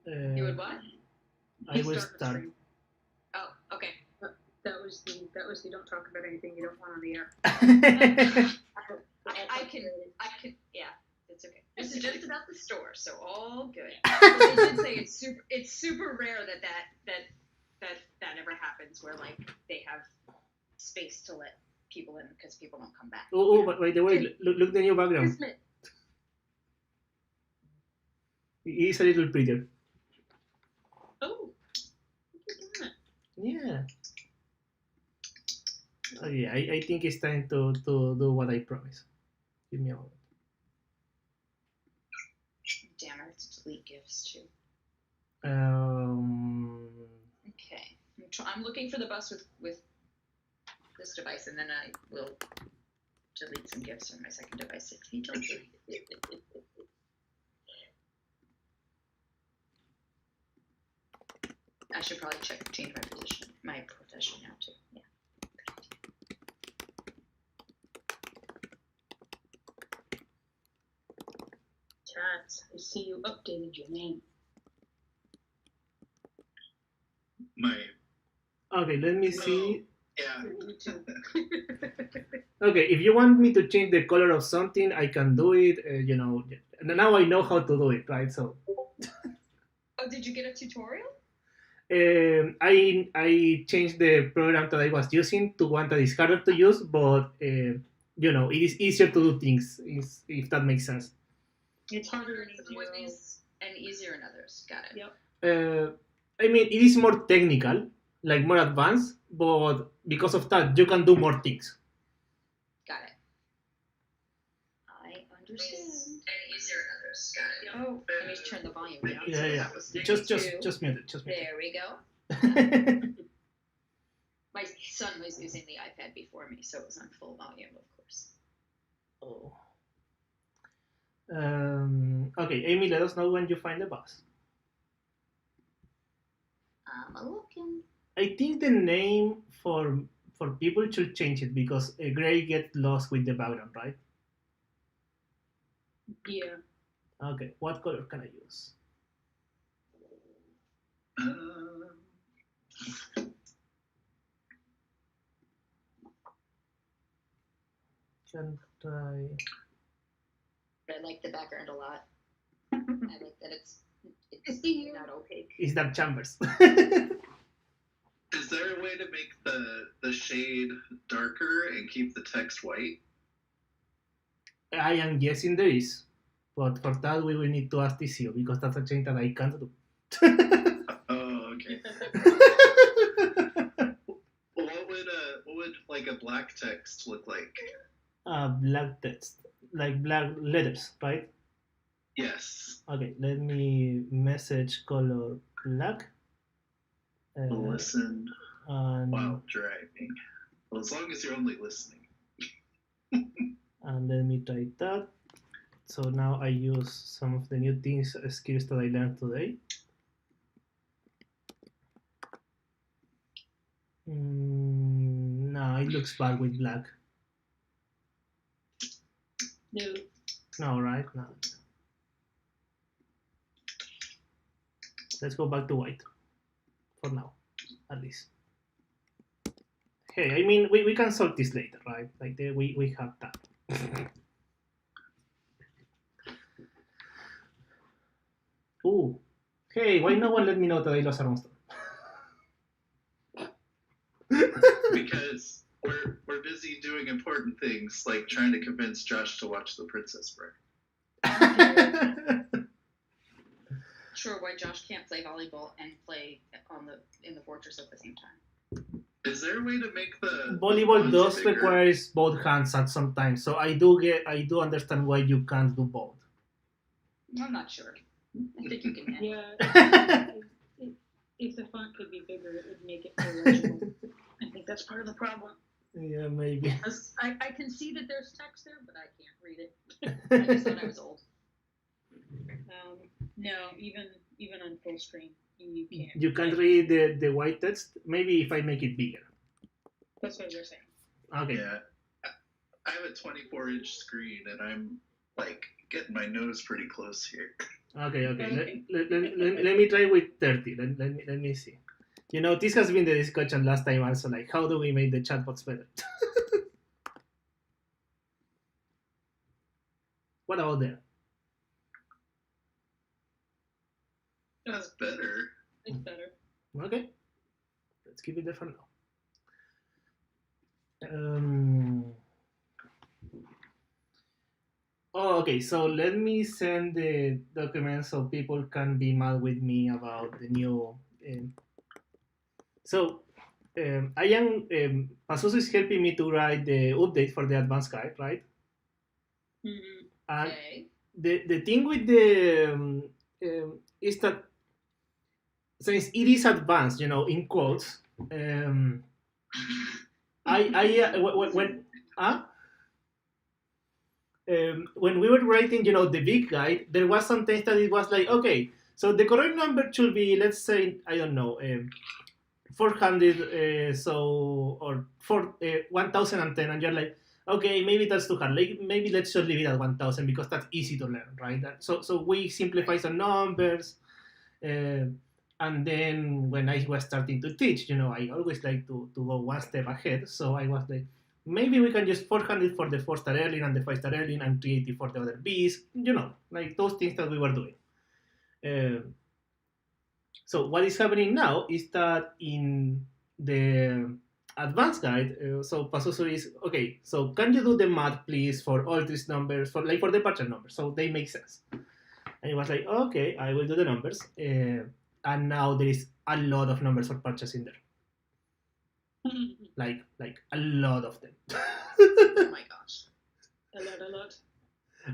You would what? I will Start the start. stream. Oh, okay. That was the don't talk about anything you don't want on the air. I can, yeah, it's okay. This is just about the store, so all good. But they did say it's super rare that ever happens where like they have space to let people in because people don't come back. Oh, by the way, look the new background. It's a little prettier. Oh, yeah. Oh, yeah, I think it's time to do what I promised. Give me a moment. Damn, I have to delete gifs too. Okay, I'm looking for the bus with this device, and then I will delete some gifs on my second device if he don't delete it. I should probably change my profession now too. Yeah. Tats, I see you updated your name. Okay, let me see. Yeah. Okay, if you want me to change the color of something, I can do it. Now I know how to do it, right? So. Oh, did you get a tutorial? I changed the program that I was using to one that is harder to use, but it is easier to do things. If that makes sense. It's harder in some ways and easier in others. Got it. Yep. I mean, it is more technical, like more advanced, but because of that, you can do more things. Got it. I understand. And easier in others. Got it. Oh, let me turn the volume down. Yeah. Just mute it. There we go. My son was using the iPad before me, so it was on full volume, of course. Oh. Okay, Amy, let us know when you find the bus. I'm looking. I think the name for people should change it because Gray gets lost with the background, right? Yeah. Okay, what color can I use? Can try. I like the background a lot. I like that it's not opaque. Is that Chambers? Is there a way to make the shade darker and keep the text white? I am guessing there is, but for that we will need to ask TCO because that's a change that I can't do. Oh, okay. What would like a black text look like? Black text, like black letters, right? Yes. Okay, let me message color black. Listen while driving. Well, as long as you're only listening. And let me try that. So now I use some of the new skills that I learned today. No, it looks bad with black. No. No, right? No. Let's go back to white. For now, at least. Hey, I mean, we can solve this later, right? Like, we have that. Ooh. Hey, why no one let me know that I lost a monster? Because we're busy doing important things, like trying to convince Josh to watch The Princess Bride. Sure, why Josh can't play volleyball and play in the fortress at the same time. Is there a way to make the volleyball does requires both hands at some time, so I do understand why you can't do both. I'm not sure. I think you can handle it. If the font could be bigger, it would make it more legible. I think that's part of the problem. Yeah, maybe. I can see that there's text there, but I can't read it. I just thought I was old. No, even on full screen, you can't. You can read the white text. Maybe if I make it bigger. That's what you're saying. Okay. Yeah, I have a 24-inch screen, and I'm like getting my nose pretty close here. Okay. Okay. Let me try with 30. Let me see. This has been the discussion last time also, like, how do we make the chat box better? What about there? That's better. It's better. Okay. Let's keep it there for now. Oh, okay. So let me send the document so people can be mad with me about the new. I am Pazuzu is helping me to write the update for the advanced guide, right? Mm-hmm. And Okay. the thing with the is that since it is advanced, in quotes, when we were writing, the big guide, there was some things that it was like, okay, so the correct number should be, let's say, I don't know, 400, or 1010, and you're like, okay, maybe that's too hard. Like, maybe let's just leave it at 1000 because that's easy to learn, right? So we simplify some numbers. And then when I was starting to teach, I always like to go one step ahead. So I was like, maybe we can use 400 for the 4-star airline and the 5-star airline and 380 for the other Bs, like those things that we were doing. So what is happening now is that in the advanced guide, so Pazuzu is, okay, so can you do the math, please, for all these numbers, for the partial numbers, so they make sense. And it was like, okay, I will do the numbers. And now there is a lot of numbers for purchase in there. Like a lot of them. Oh my gosh. A lot.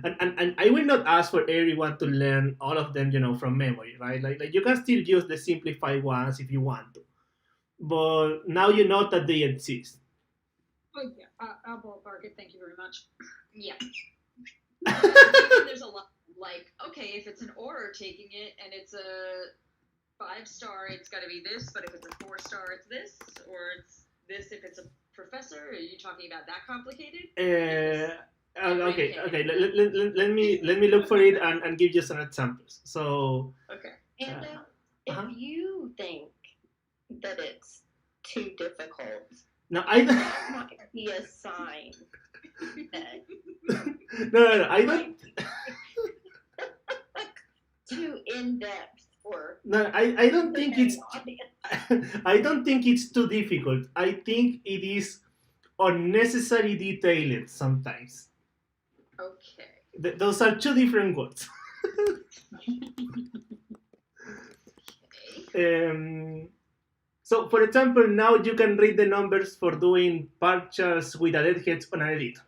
And I will not ask for everyone to learn all of them, from memory, right? Like you can still use the simplified ones if you want to. But now you know that they exist. Oh yeah, I'll ballpark it. Thank you very much. Yeah. There's a lot. Like, okay, if it's an order taking it and it's a 5-star, it's got to be this. But if it's a 4-star, it's this, or it's this if it's a professor. Are you talking about that complicated? Okay. Let me look for it and give you some examples. So. Okay. And if you think that it's too difficult, no, that might be a sign that no, I don't. too in depth for. No, I don't think it's. I don't think it's too difficult. I think it is unnecessary detailed sometimes. Okay. Those are two different words. So, for example, now you can read the numbers for doing partials with a deadheads on an edit.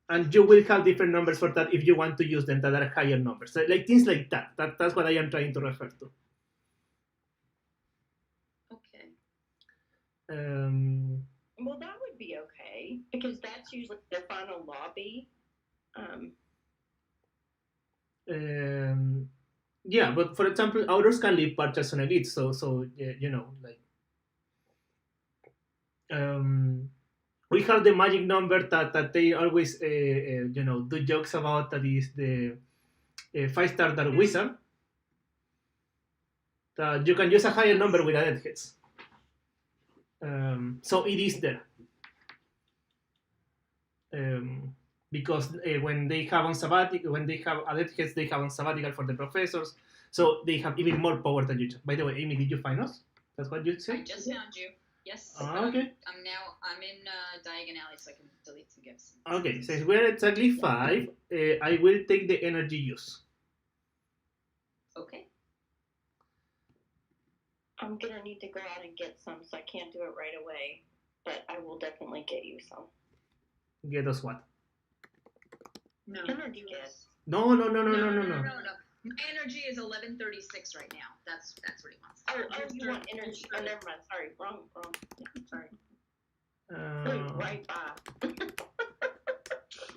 And you will have different numbers for that if you want to use them that are higher numbers. So, like things like that. That's what I am trying to refer to. Okay. Well, that would be okay because that's usually the final lobby. Yeah, but for example, others can leave partials on edit. So like. We have the magic number that they always, do jokes about. That is the 5-star Dark Wizard. That you can use a higher number with a deadheads. So it is there. Because when they have on sabbatical, when they have a deadheads, they have on sabbatical for the professors. So they have even more power than you. By the way, Amy, did you find us? That's what you said? I just found you. Yes. Okay. I'm in Diagon Alley, so I can delete some gifts. Okay, since we're exactly 5, I will take the energy use. Okay. I'm gonna need to go out and get some, so I can't do it right away. But I will definitely get you some. Get us what? No. Energy gifts. No. My energy is 1136 right now. That's what he wants. Oh, you want energy? Oh, never mind. Sorry, wrong. Sorry. Right by.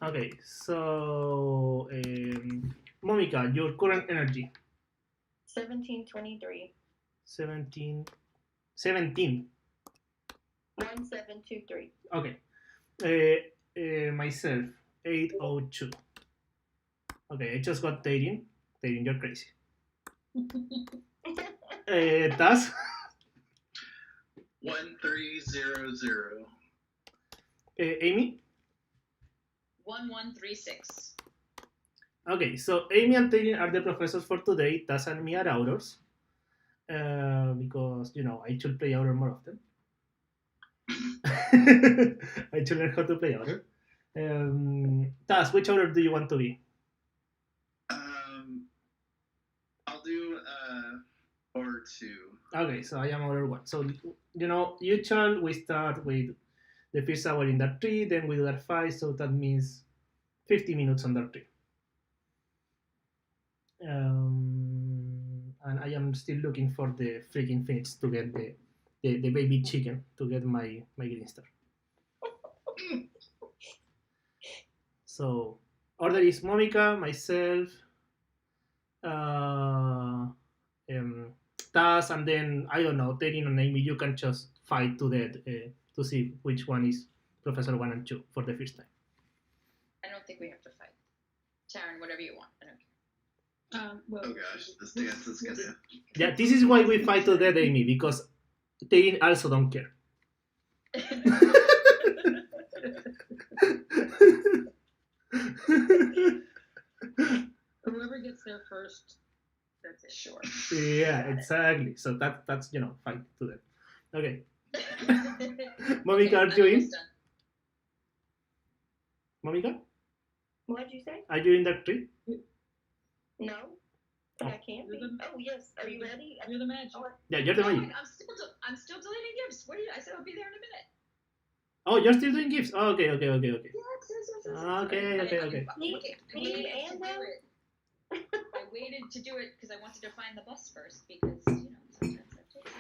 Okay, so Monica, your current energy? 1723. 17. 1723. Okay. Myself, 802. Okay, I just got dating. Dating, you're crazy. Taz? 1300. Amy? 1136. Okay, so Amy and Taylor are the professors for today. Taz and me are outdoors. Because, I should play outer more often. I should learn how to play outer. Taz, which outer do you want to be? I'll do or 2. Okay, so I am outer 1. So, usually we start with the first hour in that tree, then we do that 5, so that means 50 minutes on that tree. And I am still looking for the freaking phoenix to get the baby chicken to get my green star. So order is Momika, myself, Taz, and then I don't know, Terin and Amy. You can just fight to death to see which one is Professor 1 and 2 for the first time. I don't think we have to fight. Taryn, whatever you want. I don't care. Well, Oh gosh, this dance is gonna. Yeah, this is why we fight to death, Amy, because Terin also don't care. Whoever gets there first, that's it. Sure. Yeah, exactly. So that's fight to death. Okay. Momika, are you in? Momika, What'd you say? are you in that tree? No, but Oh. I can be. Oh yes. Are you ready? You're the magic. Yeah, you're the No, magic. I'm still deleting gifts. What are you? I said I'll be there in a minute. Oh, you're still doing gifts. Oh, okay. Yes. Okay. Me and them? I waited to do it because I wanted to find the bus first because sometimes that takes.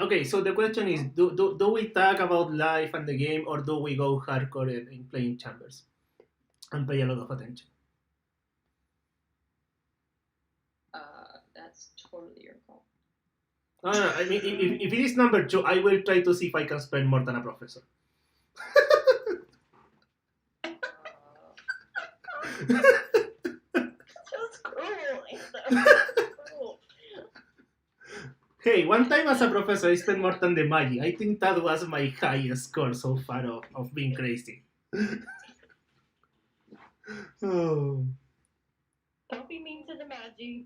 Okay, so the question is, do we talk about life and the game, or do we go hardcore in playing chambers and pay a lot of attention? That's totally your call. No, I mean, if it is number 2, I will try to see if I can spend more than a professor. That's cruel. Cruel. Hey, one time as a professor, I spent more than the magic. I think that was my highest score so far of being crazy. Oh. Don't be mean to the magic.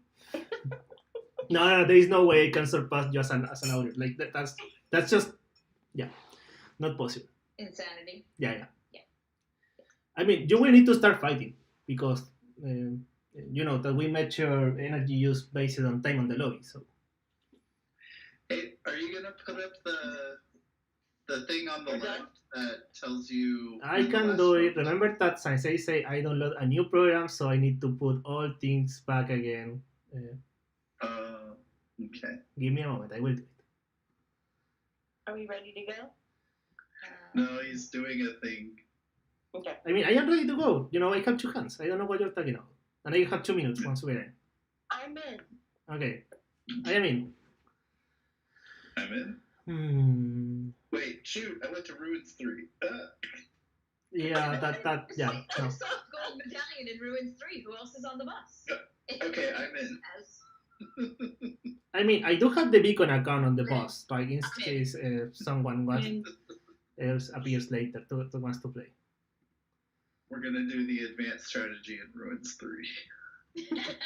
No, there is no way I can surpass you as an audience. Like that's just not possible. Insanity. Yeah. I mean, you will need to start fighting because that we measure energy use based on time on the lobby. So Hey, are you gonna put up the thing on the left that tells you? I can do it. Remember that since I say I download a new program, so I need to put all things back again. Okay. Give me a moment. I will do it. Are we ready to go? No, he's doing a thing. Okay. I mean, I am ready to go. I have 2 hands. I don't know what you're talking about. And I have 2 minutes once we're in. I'm in. Okay. I am in. I'm in. Wait, shoot! I went to Ruins 3. Yeah, yeah. I No. saw Gold Medallion in Ruins 3. Who else is on the bus? Okay, I'm in. I mean, I do have the beacon account on the bus, like in case someone And else appears later to wants to play. We're gonna do the advanced strategy in Ruins 3.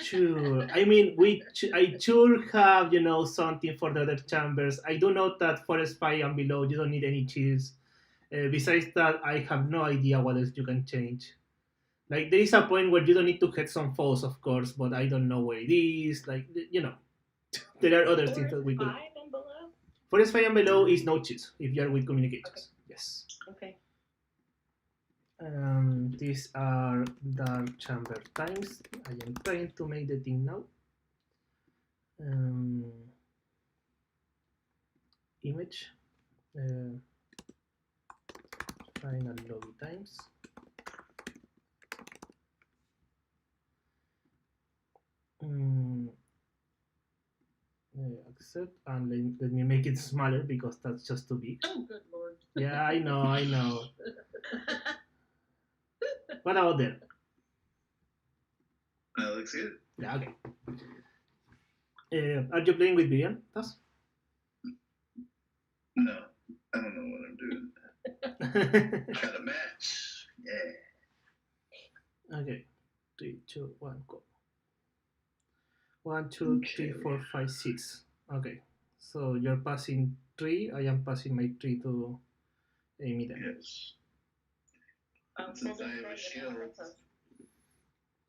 Sure. I mean, I should have something for the other chambers. I do know that for Spy and below you don't need any cheats. Besides that, I have no idea what else you can change. Like there is a point where you don't need to hit some falls, of course, but I don't know where it is. Like there are other things that we could. 5 and below. Forest Fire and below is no cheats if you are with communicators. Yes. Okay. These are dark chamber times. I am trying to make the thing now. Image. Final lobby times. Accept and let me make it smaller because that's just too big. oh, good lord. Yeah, I know. What about there? That looks good. Yeah, okay. Are you playing with Vivian, Tas? No, I don't know what I'm doing. Got a match. Yeah. Okay. 3, 2, 1, go. 1, 2, 3, 4, 5, 6. Okay. So you're passing 3. I am passing my 3 to Amy then. Yes. Full Since I have a disclosure, shield.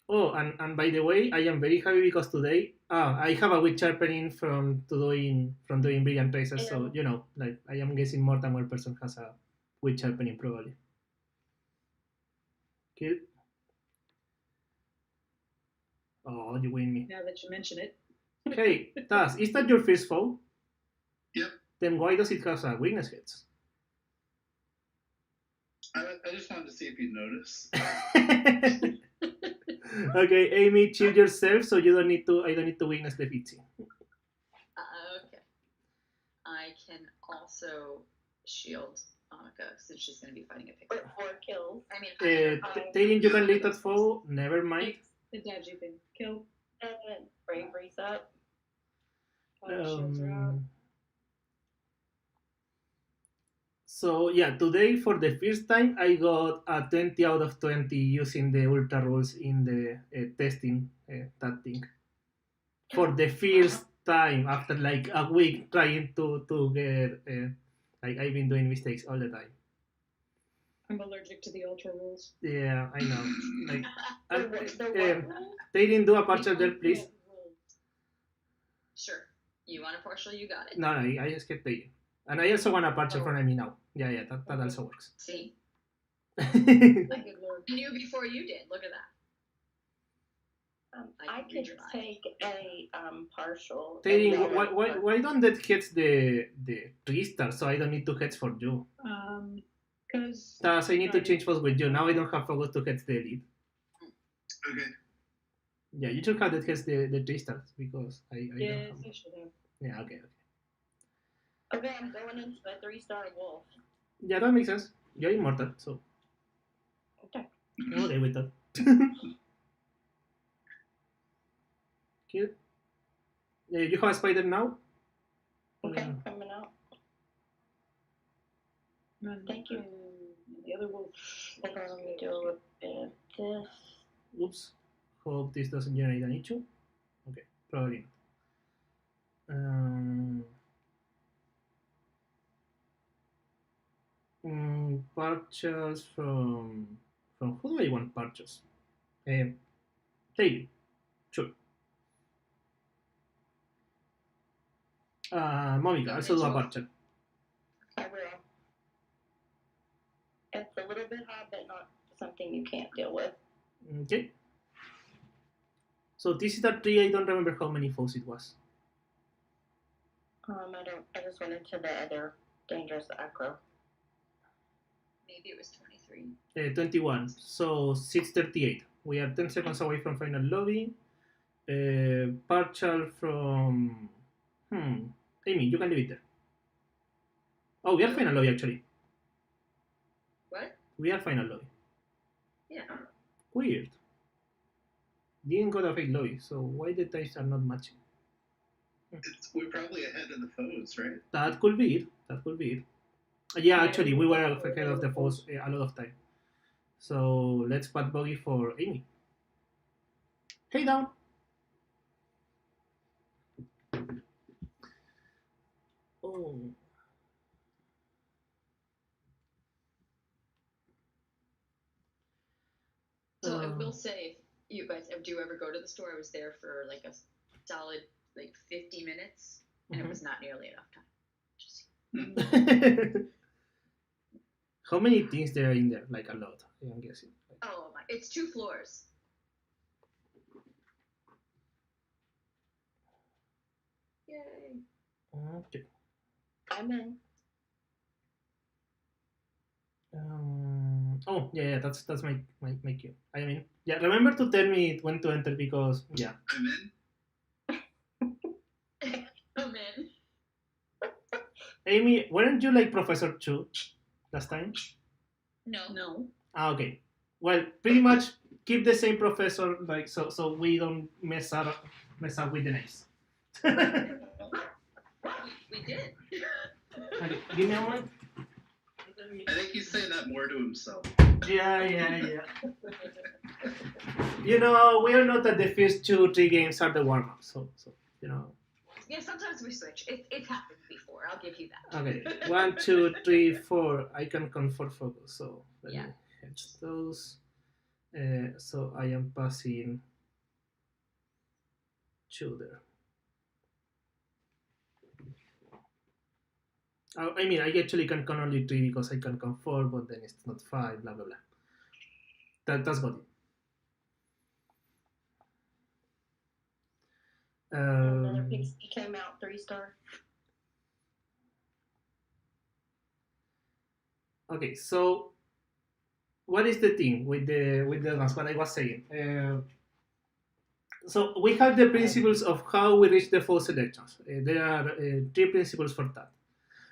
Oh, and by the way, I am very happy because today I have a week sharpening from doing brilliant traces. So like I am guessing more than one person has a week sharpening probably. Kill. Oh, you win me. Now that you mention it. Hey, Tas, is that your first foe? Yep. Then why does it have a weakness hits? I just wanted to see if you'd notice. Okay, Amy, shield yourself so you don't need to. I don't need to weakness the Fitzy. Okay. I can also shield Annika since she's going to be fighting a For picture. 4 kills. I mean, Taking you can lead that foe. Never mind. The dodgy thing. Kill. And bravery's up. Shields are out. So yeah, today for the first time I got a 20 out of 20 using the ultra rules in the testing that thing. For the first time after like a week trying to get like I've been doing mistakes all the time. I'm allergic to the ultra rules. Yeah, I know. Like The they didn't do a partial there, please. sure. You want a partial? You got it. No, I just kept taking. And I also want a partial from me now. Yeah, that also works. See? My good lord. I knew before you did. Look at that. I could take a partial. Taking, and then- why don't that hits the 3-star so I don't need to heads for you? Because Thus, I need to change focus with you. Now I don't have focus to heads the elite. Okay. Yeah, you should have that heads the 3-stars because I yes, don't have. I should have. Yeah, okay. Okay, I'm going into the 3-star wolf. Yeah, that makes sense. You're immortal, so Okay. I'm okay with that. Kill. You have a spider now? Okay, Yeah. coming out. And, Thank you. The other wolf. Okay, let me do a bit of this. Oops. Hope this doesn't generate an issue. Okay, probably not. Purchase from who do I want purchase? Lady. Sure. Monica, also do a purchase. I will. It's a little bit hot, but not something you can't deal with. Okay. So this is a tree. I don't remember how many foes it was. I just went into the other dangerous acro. Maybe it was 23. 21. So 6:38. We are 10 seconds away from final lobby. Partial from. Amy, you can leave it there. Oh, we are final lobby actually. What? We are final lobby. Yeah. Weird. Didn't go to fake lobby, so why the ties are not matching? We're probably ahead of the foes, right? That could be it. That could be it. Yeah, actually, we were ahead of the foes a lot of time. So let's pat bogey for Amy. Hey down. Oh. So I will say, if you guys do ever go to the store, I was there for like a solid 50 minutes, and it was not nearly enough time. Just How many things there are in there? Like a lot, I'm guessing. oh my! It's 2 floors. Yay! Okay. I'm in. Oh yeah, that's my cue. I mean, yeah. Remember to tell me when to enter because yeah. I'm in. Oh man. Amy, weren't you like Professor Chu last time? No. No. Okay. Well, pretty much keep the same professor, like so we don't mess up with the names. We did. Okay, give me a moment. I think he's saying that more to himself. Yeah. You know, we are not that the first 2-3 games are the warm-up, so you know. Yeah, sometimes we switch. It's happened before. I'll give you that. Okay, 1, 2, 3, 4. I can convert focus, so let me hedge those. So I am passing 2 there. I mean, I actually can con only 3 because I can con 4, but then it's not 5, blah, blah, blah. That's got it. Another Pixie came out 3-star. Okay, so what is the thing with the advance? What I was saying. So we have the principles of how we reach the false selections. There are 3 principles for that.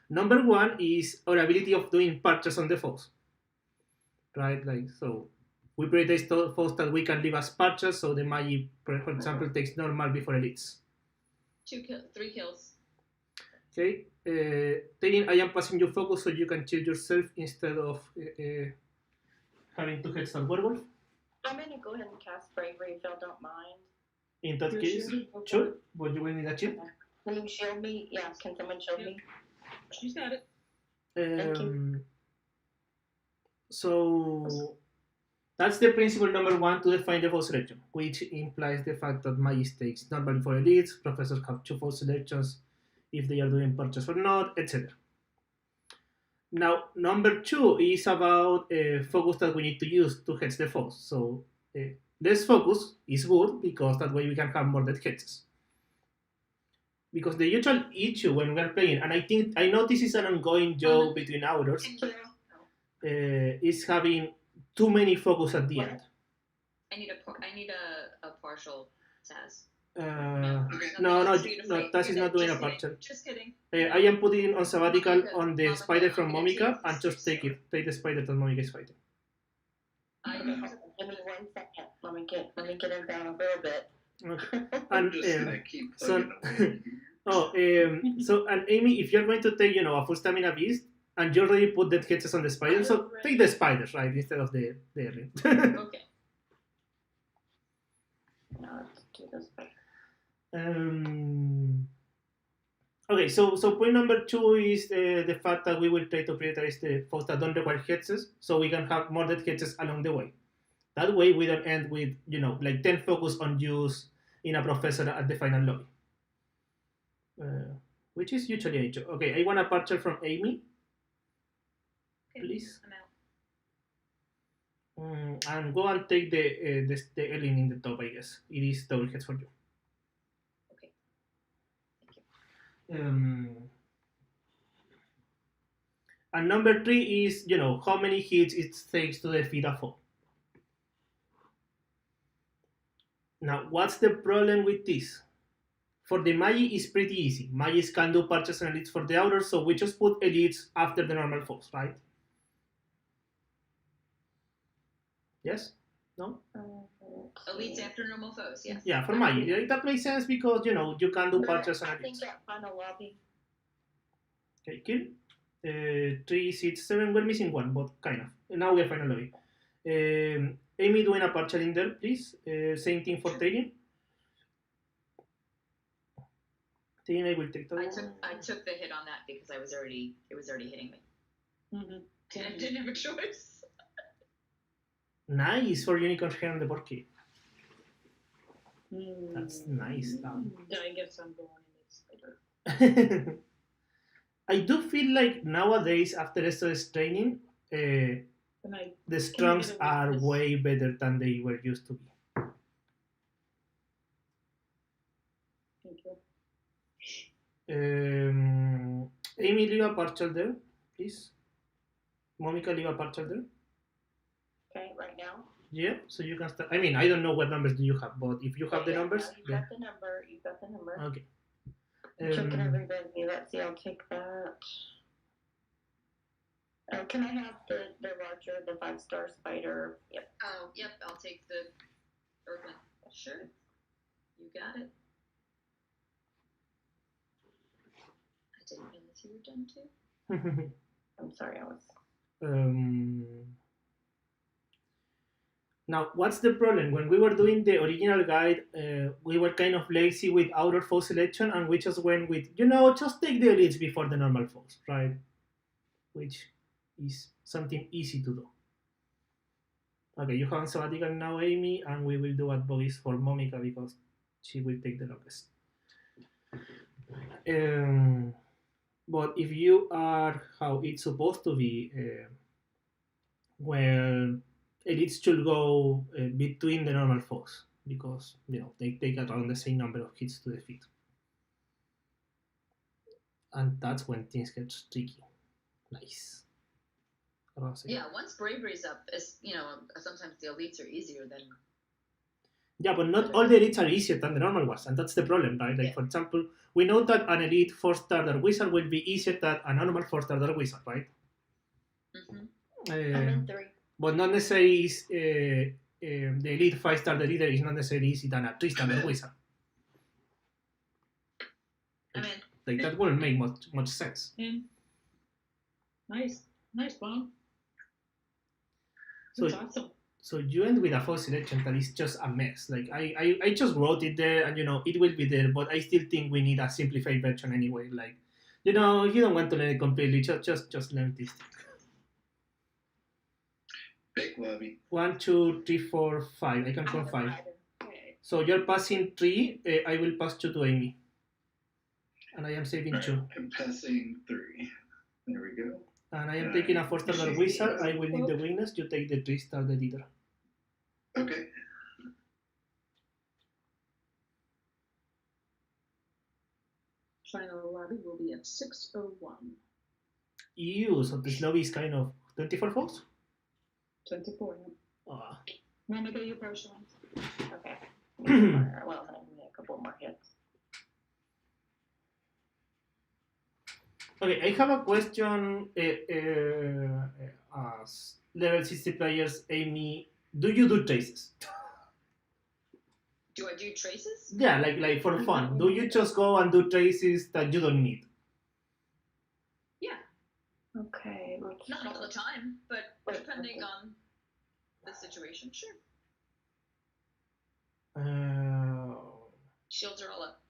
Number 1 is our ability of doing purchase on the false, right? Like, so we prioritize false that we can leave as purchase. So the Magi, for example, takes normal before elites. 3 kills. Okay. Taking I am passing you focus so you can chill yourself instead of having to hit some werewolf. I'm gonna go ahead and cast bravery if y'all don't mind. In that case, sure. But you will need a shield. Can you shield me? Yeah, can someone shield me? She's got it. Thank you. So that's the principle number 1 to define the false selection, which implies the fact that Magi takes normal for elites, professors have 2 false selections if they are doing purchase or not, etc. Now, number 2 is about focus that we need to use to hedge the false. So less focus is good because that way we can have more dead hedges. Because the usual issue when we are playing, and I know this is an ongoing joke between authors, is having too many focus at the end. I need a partial Taz. No, that is not doing a partial. Just kidding. I am putting on sabbatical on the spider from Momika and just take the spider that Momika is fighting. Give me 1 second. Let me get him down a little bit. Okay. I'm And just gonna keep so, plugging away. so and Amy, if you're going to take a full stamina beast and you already put dead hedges on the spider, so take the spiders, right, instead of the ring. Okay. No, let's do this spider. Okay, so point number 2 is the fact that we will try to prioritize the foes that don't require hedges, so we can have more dead hedges along the way. That way, we don't end with like 10 focus on use in a professor at the final lobby, which is usually a joke. Okay, I want a partial from Amy, please. I'm out. And go and take the alien in the top. I guess it is double heads for you. Okay. Thank you. And number 3 is how many hits it takes to defeat a foe. Now, what's the problem with this? For the Magi, it's pretty easy. Magis can do purchase and elites for the outers, so we just put elites after the normal foes, right? Yes? No? Elites after normal foes, yes. Yeah, for Magi. That makes sense because, you can do purchase and I elites. think at final lobby. Okay, kill. 3, 6, 7. We're missing 1, but kind of. Now we're final lobby. Amy doing a partial in there, please. Same thing for Tyrion. Tyrion, I will take that. I took the hit on that because it was already hitting me. Mm-hmm. And I didn't have a choice. Nice for Unicorn Hair on the board key. That's nice. I guess I'm going in this spider. I do feel like nowadays, after SOS training, the strongs are way better than they were used to be. Thank you. Amy, leave a partial there, please. Monica, leave a partial there. Okay, right now. Yeah, so you can start. I mean, I don't know what numbers do you have, but if you have the numbers, You've got the number. You've got the number. Okay. Checking everybody. Let's see. I'll take that. Can I have the larger, the 5-star spider? Yep. Oh, yep. I'll take the Earthling. Sure. You got it. I didn't realize you were done too. I'm sorry, I was. Now, what's the problem? When we were doing the original guide, we were kind of lazy with outer foe selection, and we just went with, just take the elites before the normal foes, right? Which is something easy to do. Okay, you have sabbatical now, Amy, and we will do advice for Monica because she will take the longest. But if you are how it's supposed to be, well, elites should go between the normal foes because they take around the same number of hits to defeat, and that's when things get tricky. Nice. Yeah, once bravery's up, sometimes the elites are easier than. Yeah, but not all the elites are easier than the normal ones, and that's the problem, right? Like, for example, we know that an elite 4-star wizard will be easier than a normal 4-star wizard, right? I'm in 3. But not necessarily is the elite 5-star leader is not necessarily easier than a 3-star wizard. Like that wouldn't make much sense. Nice bomb. So, that's awesome. So you end with a foe selection that is just a mess. Like I just wrote it there, and it will be there, but I still think we need a simplified version anyway. Like, you don't want to learn it completely. Just learn this thing. Big lobby. 1, 2, 3, 4, 5. I can count 5. Okay. So you're passing 3. I will pass 2 to Amy, and I am saving 2. I'm passing 3. There we go. And I am taking a 4-star wizard. I will need the weakness. You take the 3-star leader. Okay. Final lobby will be at 6:01. Ew, so this lobby is kind of 24 foes? 24. Oh. Monica, you first one. Okay. Well, I need a couple more hits. Okay, I have a question as level 60 players, Amy. Do you do traces? Do I do traces? Yeah, like for fun. Do you just go and do traces that you don't need? Yeah. Okay. Not all the time, but depending on the situation, sure. Shields are all up.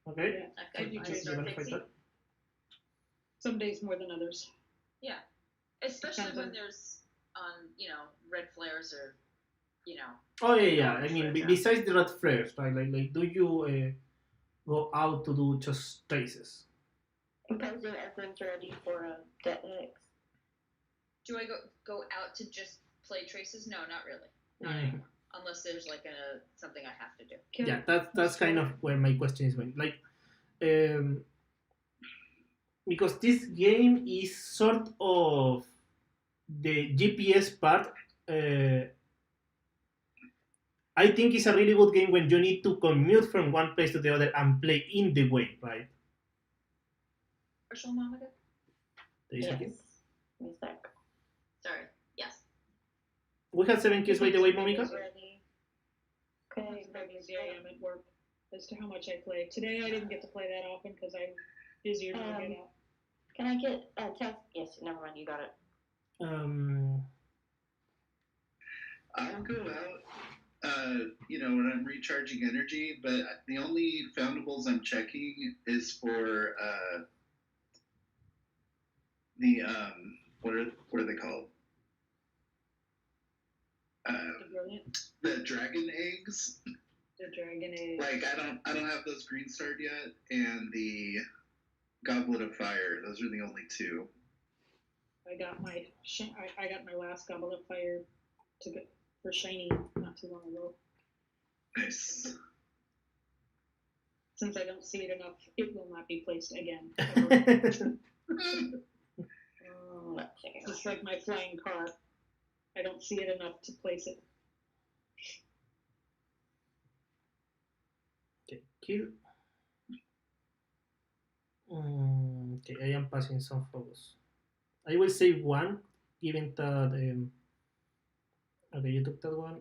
Okay. I do traces. Some days more than others. Yeah, especially when there's red flares or Oh yeah. I mean, besides the red flares, right? Like, do you go out to do just traces? Composing everyone's ready for a Hex. Do I go out to just play traces? No, not really. Not anymore. Unless there's something I have to do. Yeah, that's kind of where my question is going. Like, because this game is sort of the GPS part. I think it's a really good game when you need to commute from one place to the other and play in the way, right? Partial Monica? Yes. Sorry. Yes. We have 7 kills by the way, Monica. Okay. Maybe I am at work as to how much I play. Today I didn't get to play that often because I'm busier than I get out. Can I get a test? Yes, never mind, you got it. I'll go out, when I'm recharging energy, but the only foundables I'm checking is for the what are they called? The dragon eggs. The dragon eggs. Like I don't have those green starred yet, and the Goblet of Fire. Those are the only 2. I got my last Goblet of Fire for shiny not too long ago. Nice. Since I don't see it enough, it will not be placed again. Just like my flying car. I don't see it enough to place it. Okay, kill. Okay, I am passing some focus. I will save one, given that. Okay, you took that one.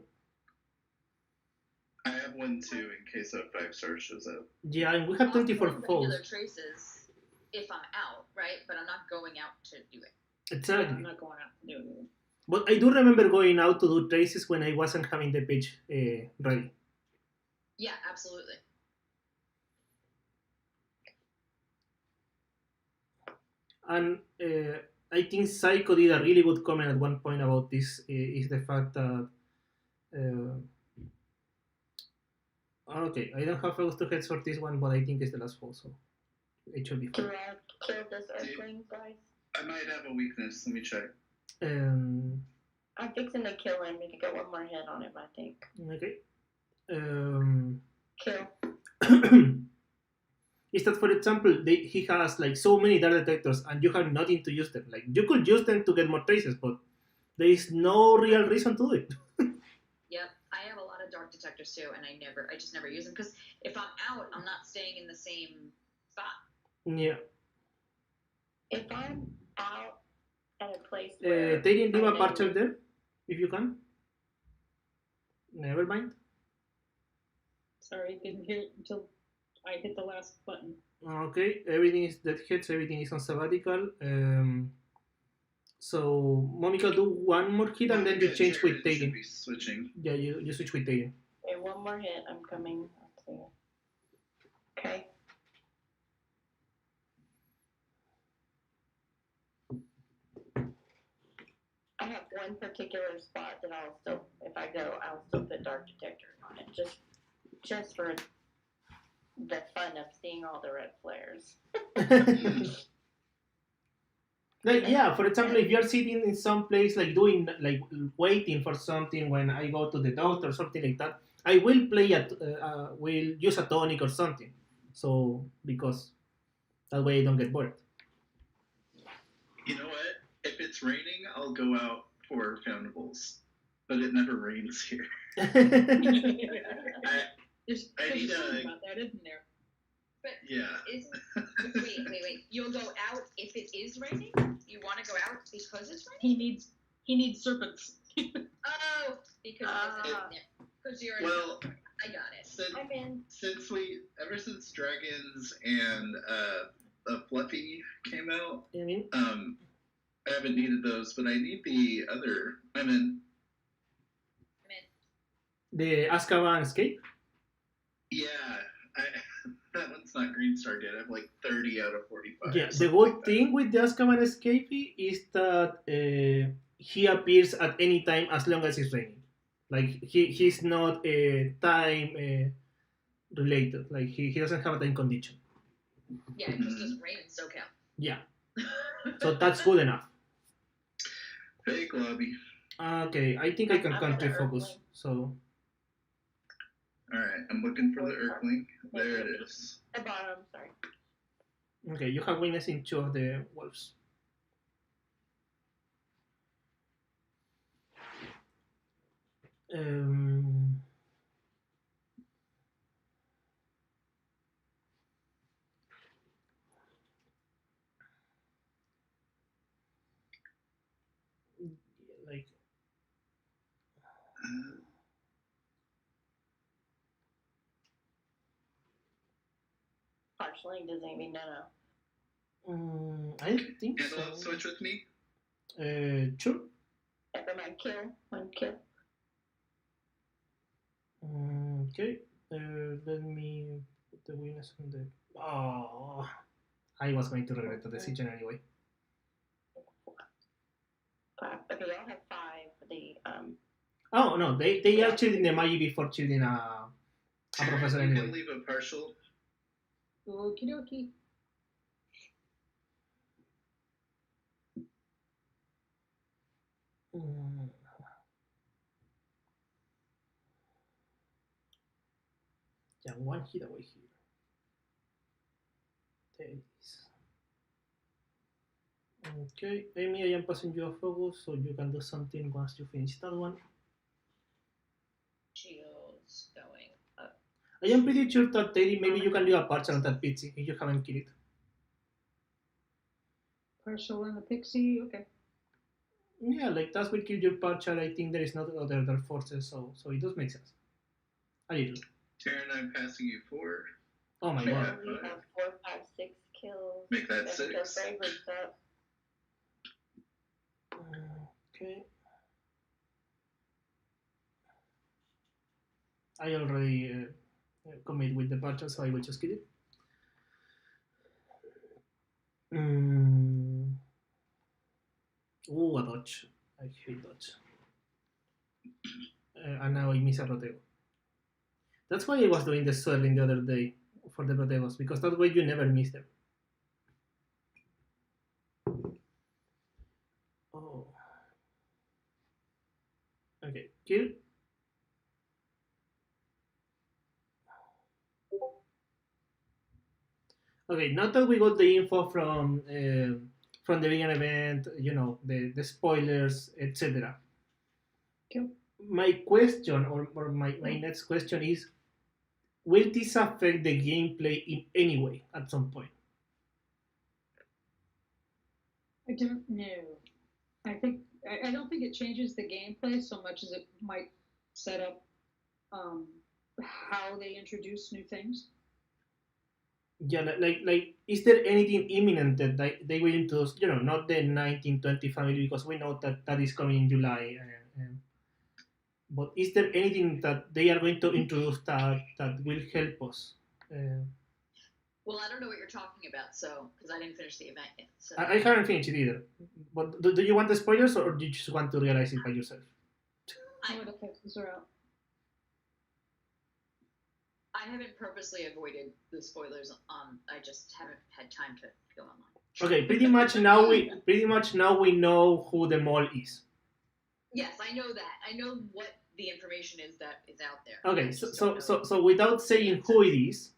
I have one too in case a 5-star shows up. Yeah, and we have 24 I'll putting other falls. traces if I'm out, right? But I'm not going out to do it. Yeah, Exactly. I'm not going out to do it. But I do remember going out to do traces when I wasn't having the page ready. Yeah, absolutely. And I think Psycho did a really good comment at one point about this, is the fact that okay, I don't have focus to heads for this one, but I think it's the last fall, so it should be Can fine. I kill this Earthling, guys? I might have a weakness. Let me check. I'm fixing to kill him. Need to get one more hit on him, I think. Okay. Kill. Is that, for example, he has like so many dart detectors and you have nothing to use them. Like, you could use them to get more traces, but there is no real reason to do it. Yep, I have a lot of dark detectors too, and I just never use them because if I'm out, I'm not staying in the same spot. Yeah. If I'm out at a place where Taking leave I a know- parcher there, if you can. Never mind. Sorry, didn't hear it until I hit the last button. Okay, everything is that hits, everything is on sabbatical. So Monica, do one more hit and then you change with Jared should taking. be switching. Yeah, you switch with taking. Okay, one more hit. I'm coming. Let's see. Okay. I have one particular spot that I'll still, if I go, I'll still put dark detector on it, just for the fun of seeing all the red flares. Like, yeah, for example, if you're sitting in some place like doing like waiting for something when I go to the doctor or something like that, I will play will use a tonic or something. So because that way I don't get bored. You know what? If it's raining, I'll go out for foundables, but it never rains here. There's I need something a- about that, isn't there? But Yeah. wait. You'll go out if it is raining? You want to go out because it's raining? He needs serpents. Oh, because you're Well, I got it. I'm in. Ever since Dragons and Fluffy came out, I mean, I haven't needed those, but I need the other. I'm in. the Azkaban Escape. Yeah, that one's not Green Star yet. I have like 30 out of 45. Yeah, the something good like that. thing with the Azkaban Escape is that he appears at any time as long as it's raining. Like he's not time related. Like he doesn't have a time condition. Yeah, it just doesn't rain in SoCal. Yeah, so that's good enough. Fake lobby. Okay, I think I can I'm country gonna focus. Earthling. So Alright, I'm looking for the Earthling. There it is. The bottom, sorry. okay, you have weakness in 2 of the wolves. Like Partially doesn't even know. I think Handle so. switch with me? Sure. Never mind, kill. One kill. Okay. Let me put the weakness on the. Oh, I was going to regret the decision anyway. Okay, y'all have 5 for the Oh no, they are shielding the Magi before shielding a professor You anyway. can leave a partial. Okie dokie. Mm. Yeah, one hit away here. There it is. Okay, Amy, I am passing you a focus so you can do something once you finish that one. Shields going up. I am pretty sure that Teddy, maybe you can leave a partial on that pizza if you haven't killed it. Partial and a pixie. Okay. Yeah, like that will kill your partial. I think there is not other forces, so it does make sense. A little. Taryn, I'm passing you 4. Oh my Yeah. god. We have 4, 5, 6 kills. Make that Let's go 6. favorites up. Okay. I already commit with the partial, so I will just kill it. Ooh, a dodge. I hate dodge. And now I miss a Protego. That's why I was doing the swirling the other day for the Protegos, because that way you never miss them. Oh. Okay, kill. Okay, now that we got the info from the beginning event, you know, the spoilers, etc. Okay. My question, or my next question is, will this affect the gameplay in any way at some point? I don't know. I don't think it changes the gameplay so much as it might set up how they introduce new things. Yeah, like, is there anything imminent that they will introduce? You know, not the 1920 family, because we know that is coming in July. But is there anything that they are going to introduce that will help us? Well, I don't know what you're talking about, so because I didn't finish the event yet. So I haven't finished it either. But do you want the spoilers, or do you just want to realize it by yourself? Oh, the fixes are out. I haven't purposely avoided the spoilers. I just haven't had time to go online. Okay, pretty much now we know who the mole is. Yes, I know that. I know what the information is that is out there. Okay, I just don't know. so without saying who it is,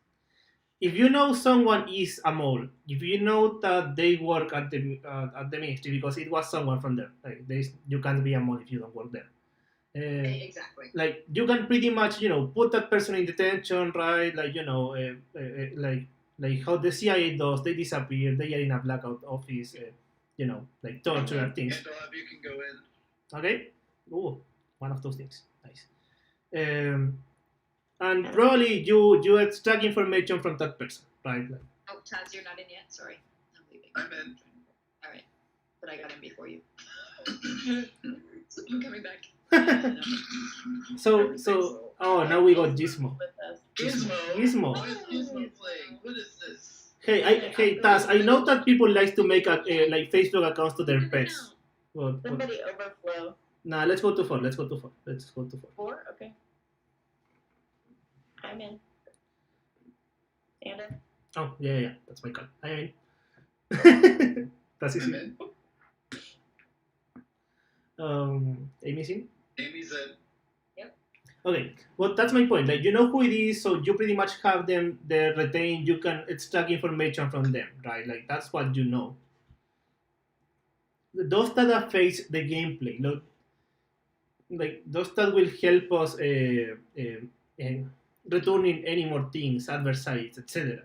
if you know someone is a mole, if you know that they work at the ministry because it was someone from there, like you can't be a mole if you don't work there. Exactly. Like you can pretty much put that person in detention, right? Like like how the CIA does, they disappear, they are in a blackout office, like torture and things. AndolovWU can go in. Okay. Ooh, one of those things. Nice. And probably you extract information from that person, right? Like, Oh, Taz, you're not in yet. Sorry, I'm leaving. I'm in. All right, but I got in before you. So I'm coming back. so oh, now we got Gizmo. With us. Gizmo. What is Gizmo playing? What is this? Hey Taz, I know that people like to make like Facebook accounts to their pets. But Somebody overflow. nah, let's go to 4. 4? Okay. I'm in. Stand up. Oh, yeah, that's my call. I mean, that's I'm easy. in. Amy's in? Amy's in. Okay, well, that's my point. Like, you know who it is, so you pretty much have them there retained. You can extract information from them, right? Like, that's what you know. Those that affect the gameplay, like those that will help us returning any more things, adversaries, etc.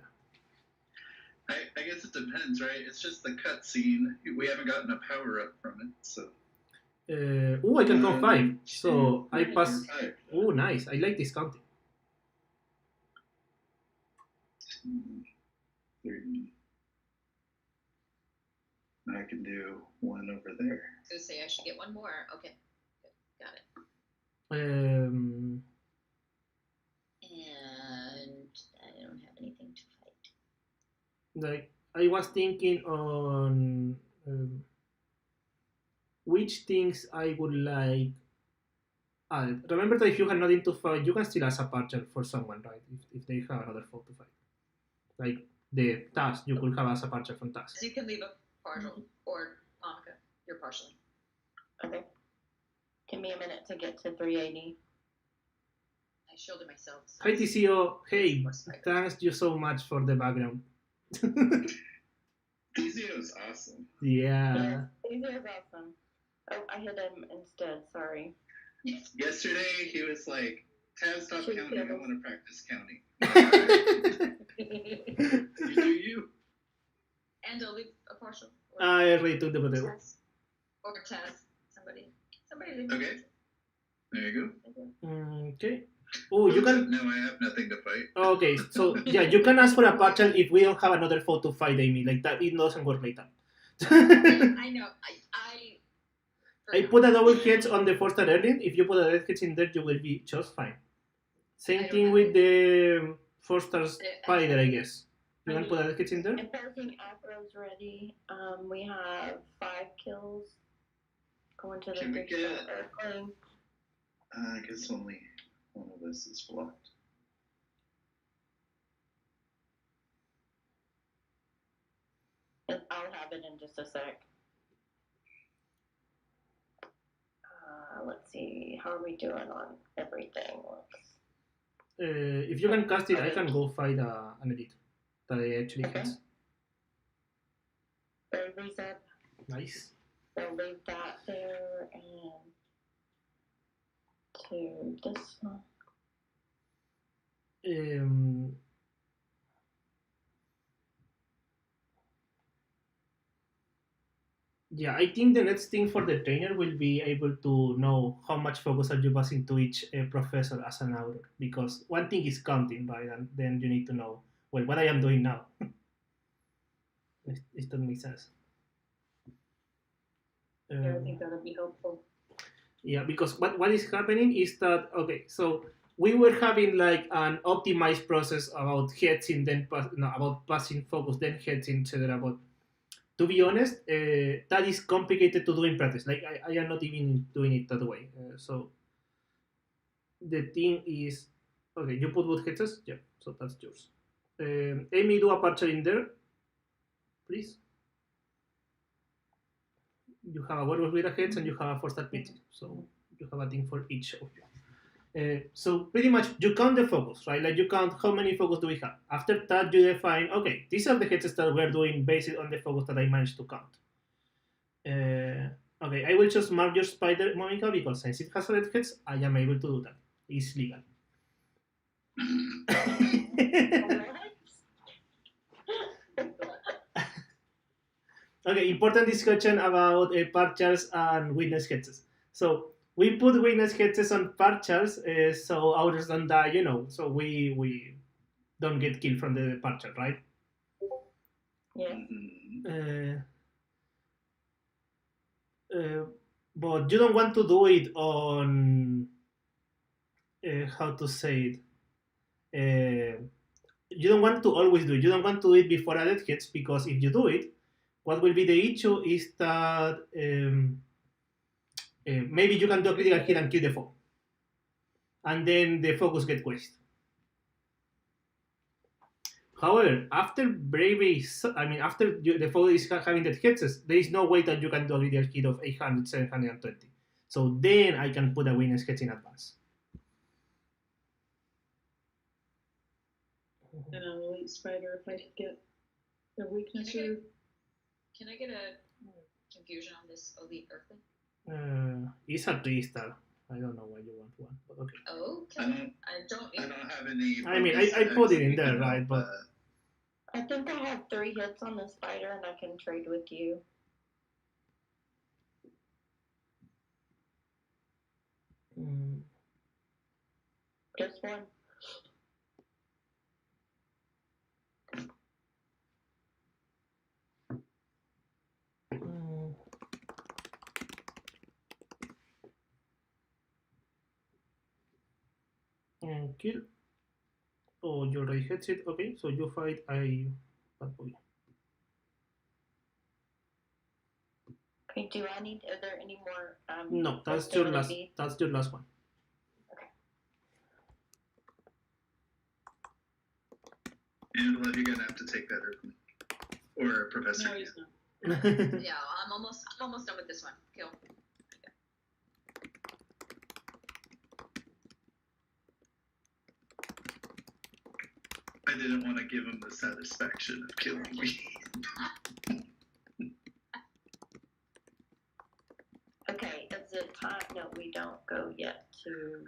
I guess it depends, right? It's just the cutscene. We haven't gotten a power up from it, so. I can count 5. So I pass. 5. Oh, nice. I like this counting. 3. I can do 1 over there. I was gonna say I should get one more. Okay, good. Got it. Um, And I don't have anything to fight. like I was thinking on which things I would like. Remember that if you have nothing to fight, you can still ask a partial for someone, right? If they have another foe to fight. Like the task, you could have as a partial from task. So you can leave a partial, or Monica, you're partially. Okay. Give me a minute to get to 380. I shielded myself. So Hi TCO, hey, Plus five. thanks you so much for the background. TZO is awesome. Yeah. Easy is awesome. Oh, I hit him instead. Sorry. Yesterday, he was like, Taz, stop Should counting. I kill. want to practice counting. You do you. And I'll leave a partial. I already took the potato. Tess. Or Tess. Somebody leave me. Okay. There you go. Okay. Oh, you can. No, I have nothing to fight. Okay, so yeah, you can ask for a partial if we don't have another foe to fight Amy. Like that, it doesn't work like that. I know. I put a double hedge on the first early. If you put a red hedge in there, you will be just fine. Same thing with the Forster Spider, I guess. You want to put a red hedge in there? Imposing Afro's ready. We have 5 kills. Going to the Can we big get- shot airplane. I guess only one of us is blocked. And I'll have it in just a sec. Let's see. How are we doing on everything? If you can cast it, I can go fight an elite that I actually Okay. has. Bravery's up. Nice. They'll leave that there and to this one. Yeah, I think the next thing for the trainer will be able to know how much focus are you passing to each professor as an auror, because one thing is counting, right? And then you need to know, well, what I am doing now. It doesn't make sense. Yeah, I think that'll be helpful. Yeah, because what is happening is that, okay, so we were having like an optimized process about headsing, then about passing focus, then headsing, etc. But to be honest, that is complicated to do in practice. Like I am not even doing it that way. So the thing is, okay, you put both heads, yeah. So that's yours. Amy, do a partial in there, please. You have a werewolf with a heads and you have a 4-star pitch. So you have a thing for each of you. So pretty much you count the focus, right? Like you count how many focus do we have. After that, you define, okay, these are the heads that we're doing based on the focus that I managed to count. Okay, I will just mark your spider, Monica, because since it has red heads, I am able to do that. It's legal. Okay, important discussion about partials and witness heads. So we put witness heads on partials, so others don't die, you know, so we don't get killed from the partial, right? Yeah. But you don't want to do it on how to say it. You don't want to always do it. You don't want to do it before a death hits, because if you do it, what will be the issue is that maybe you can do a critical hit and kill the foe, and then the focus get wasted. However, after bravery, after the foe is having that hits, there is no way that you can do a critical hit of 800, 720. So then I can put a witness hit in advance. And an elite spider, if I could get a weakness or. Can I get a confusion on this elite earthling? It's a 3-star. I don't know why you want one, but okay. Okay. I don't have any. I mean, I put it in there, right? But I think I have 3 hits on the spider, and I can trade with you. Just one. And kill. Oh, you already hit it. Okay, so you fight a bad boy. Okay, do I need, are there any more? No, that's your last. ability? That's your last one. Angela, you're gonna have to take that, or Professor. No, he's not. Yeah, I'm almost done with this one. Kill. I didn't want to give him the satisfaction of killing me. Okay, is it time? No, we don't go yet to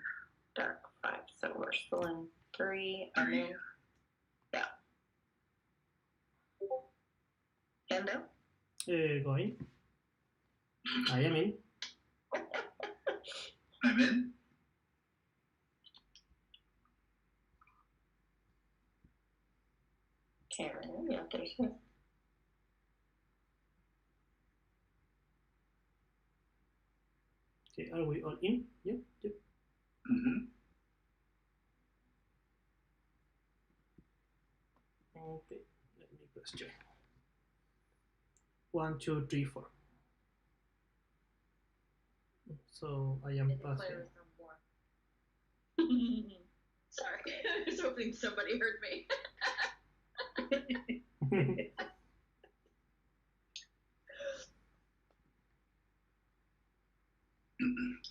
Dark 5, so we're still in 3, and then, yeah. Endo? Going. I am in. I'm in. Karen, yeah, there's one. Okay, are we all in? Yep. Mm-hmm. Okay, let me press join. 1, 2, 3, 4. So I am passing. Sorry, I was hoping somebody heard me.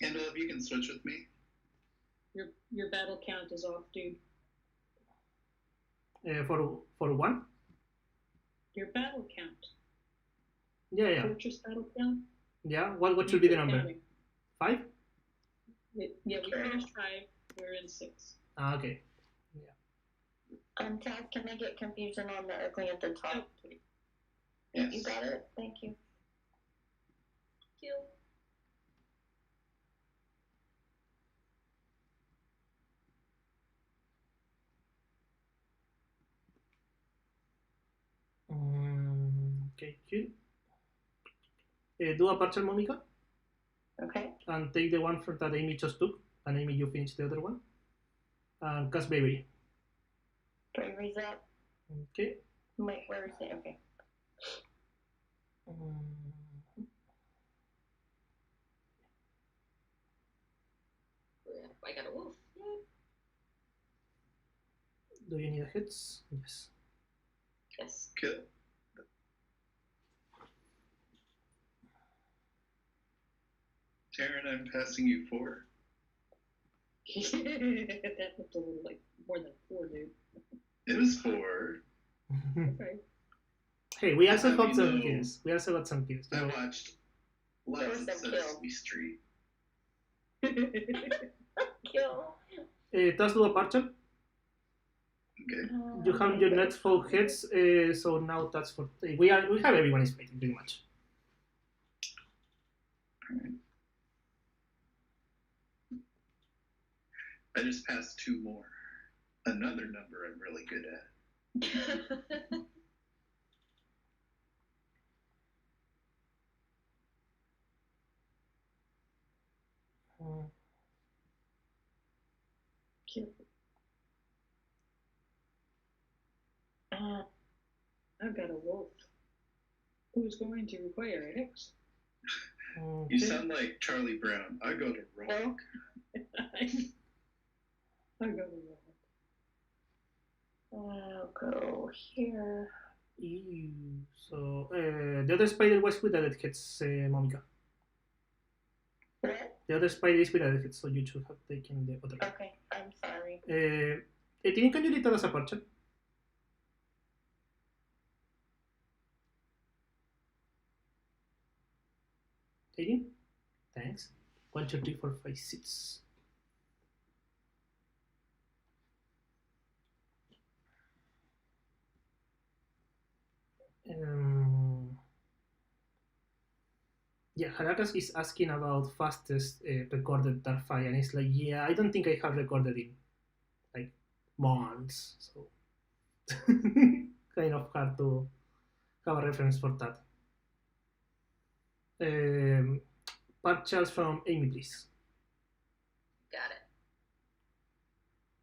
Andol, if you can switch with me. Your battle count is off, dude. For 1? Your battle count. Yeah. Fortress battle count. Yeah. What should be the number? Counting. 5? Yeah, we finished 5. We're in 6. Okay. Taz, can I get confusion on the ugly at the top? Yes. You got it? Thank you. Okay, cute. Do a partial Momika Okay. and take the one that Amy just took, and Amy, you finish the other one. And cast Bravery. Bravery's up. Okay. Wait, where is it? Okay. I got a wolf. Yay. Do you need a hits? Yes. Yes. Good. Taryn, I'm passing you 4. That looked a little like more than 4, dude. It was 4. Okay. Hey, we also Let got me some know. kills. We also got some kills. I watched lots of There was some kill. Sesame Street. Kill. Let's do a partial. Okay. You have your next 4 hits, so now that's for we have everyone is fighting pretty much. Alright. I just passed 2 more. Another number I'm really good at. Cute. Uh, I've got a wolf. Who's going to require a hex? You sound like Charlie Brown. I go to rock. I'll go to wolf. I'll go here. Ew. So the other spider was with added hits, Monica. What? The other spider is with added hits, so you should have taken the other one. Okay, I'm sorry. Tini, can you read us a partial? Tini? Thanks. 1, 2, 3, 4, 5, 6. Yeah, Harakas is asking about fastest recorded dark fire, and it's like, yeah, I don't think I have recorded in like months, so kind of hard to have a reference for that. Partials from Amy, please. Got it.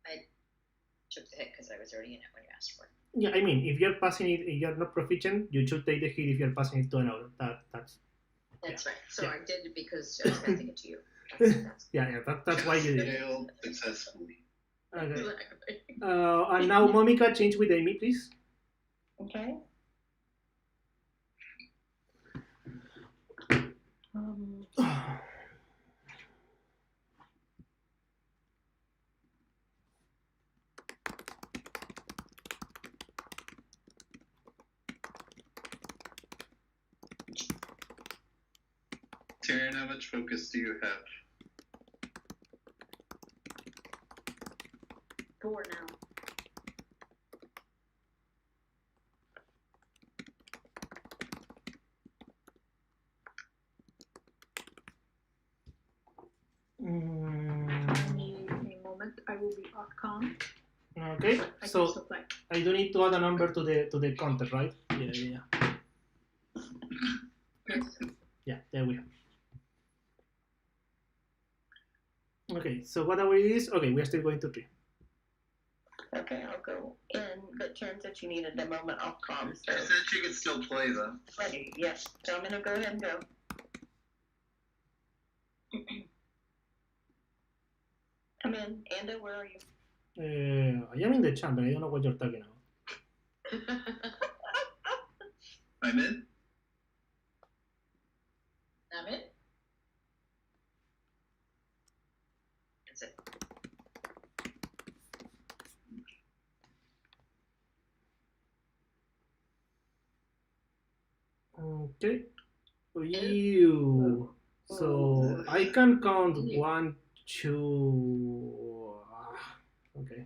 I took the hit because I was already in it when you asked for it. Yeah, I mean, if you're passing it, if you're not proficient, you should take the hit if you're passing it to another. That's right. So Yeah. I did it because I was passing it to you. That's why you did it. Failed successfully. Okay. Exactly. And now Momika, change with Amy, please. Okay. Taryn, how much focus do you have? 4 now. Okay, I can so still play. I do need to add a number to the counter, right? Yeah. Yes. Yeah, there we go. Okay, so whatever it is, okay, we are still going to 3. Okay, I'll go in, but turns that you needed the moment off comms. I So said you could still play though. ready, yes. So I'm gonna go ahead and go. I'm in. Ando, where are you? I am in the chamber. I don't know what you're talking about. I'm in. I'm in. That's it. Okay. You. So I can count 1, 2. Okay.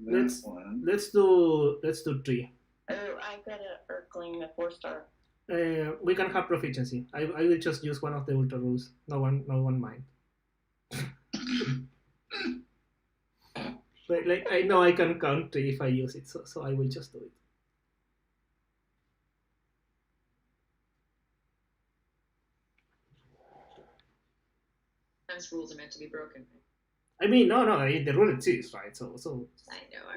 Let's one. let's do 3. Oh, I got a Earthling, the 4-star. We can have proficiency. I will just use one of the ultra rules. No one mind. Like I know I can count 3 if I use it, so I will just do it. Sometimes rules are meant to be broken. I mean, no, the rule exists, right? So I know.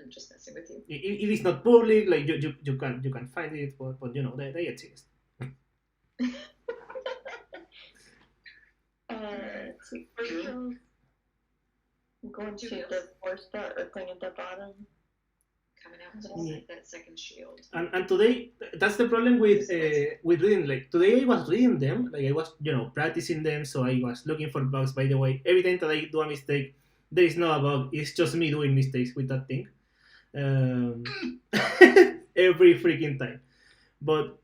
I'm just messing with you. it is not public. Like you can find it, but you know they exist. Let's see. Rachel's going to the 4-star Earthling at the bottom. Coming out to that second shield. And today, that's the problem with reading. Like today, I was reading them. Like I was practicing them, so I was looking for bugs. By the way, every time that I do a mistake, there is no bug. It's just me doing mistakes with that thing. Every freaking time. But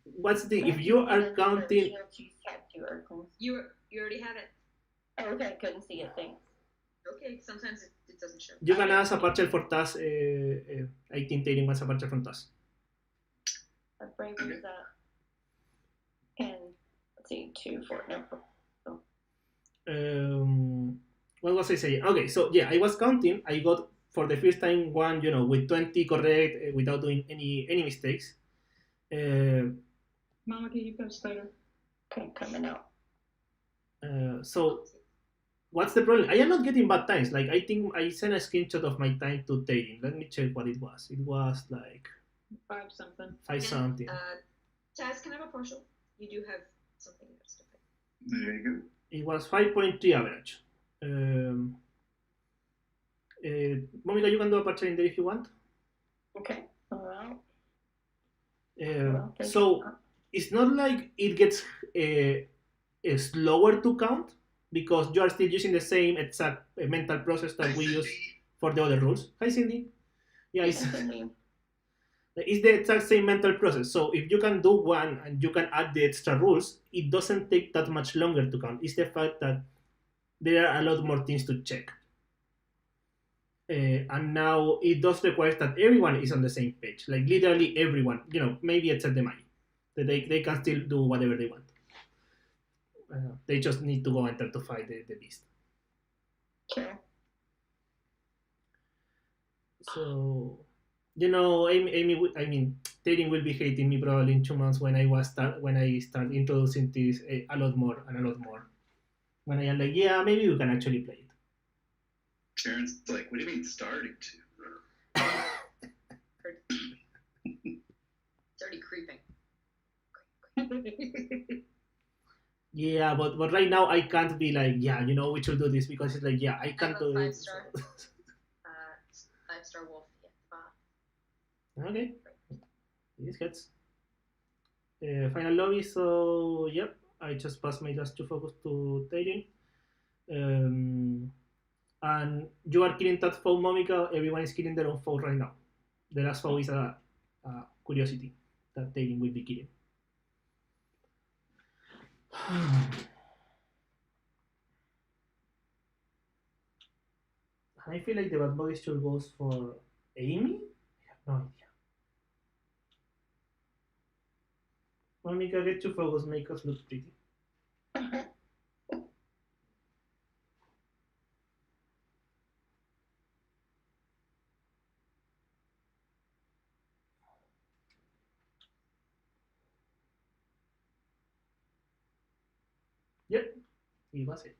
what's the thing? If you are counting, you already have it. Oh, okay, I couldn't see it. Thanks. Okay, sometimes it doesn't show. You can ask a partial for task. I think Taylor wants a partial from task. What brave is that? And let's see, 2, 4, no. What was I saying? Okay, so yeah, I was counting. I got for the first time one, with 20 correct without doing any mistakes. Monica, you've got a spider. Okay, coming out. So what's the problem? I am not getting bad times. Like I think I sent a screenshot of my time to Taylor. Let me check what it was. It was like 5 something. 5 something. Taz, can I have a partial? You do have something else to pay. There you go. It was 5.3 average. Monica, you can do a partial in there if you want. Okay, well. So it's not like it gets slower to count because you are still using the same exact mental process that we use for the other rules. Hi, Cindy. Yeah, it's the exact same mental process. So if you can do one and you can add the extra rules, it doesn't take that much longer to count. It's the fact that there are a lot more things to check. And now it does require that everyone is on the same page. Like literally everyone, maybe except the Magi. That they can still do whatever they want. They just need to go enter to fight the beast. Okay. So, Amy, Taylor will be hating me probably in 2 months when I start introducing this a lot more. When I am like, yeah, maybe we can actually play it. Sharon's like, what do you mean starting to? It's already creeping. Yeah, but right now I can't be like, yeah, we should do this because it's like, yeah, I can't do it. 5-star. 5-star wolf. Yeah. Okay. This gets final lobby. So yep, I just passed my last 2 focus to Taylor. And you are killing that foe, Monica. Everyone is killing their own foe right now. The last foe is a curiosity that Taylor will be killing. I feel like the bad boy still goes for Amy? I have no idea. Monica, get 2 focus, make us look pretty. It was it.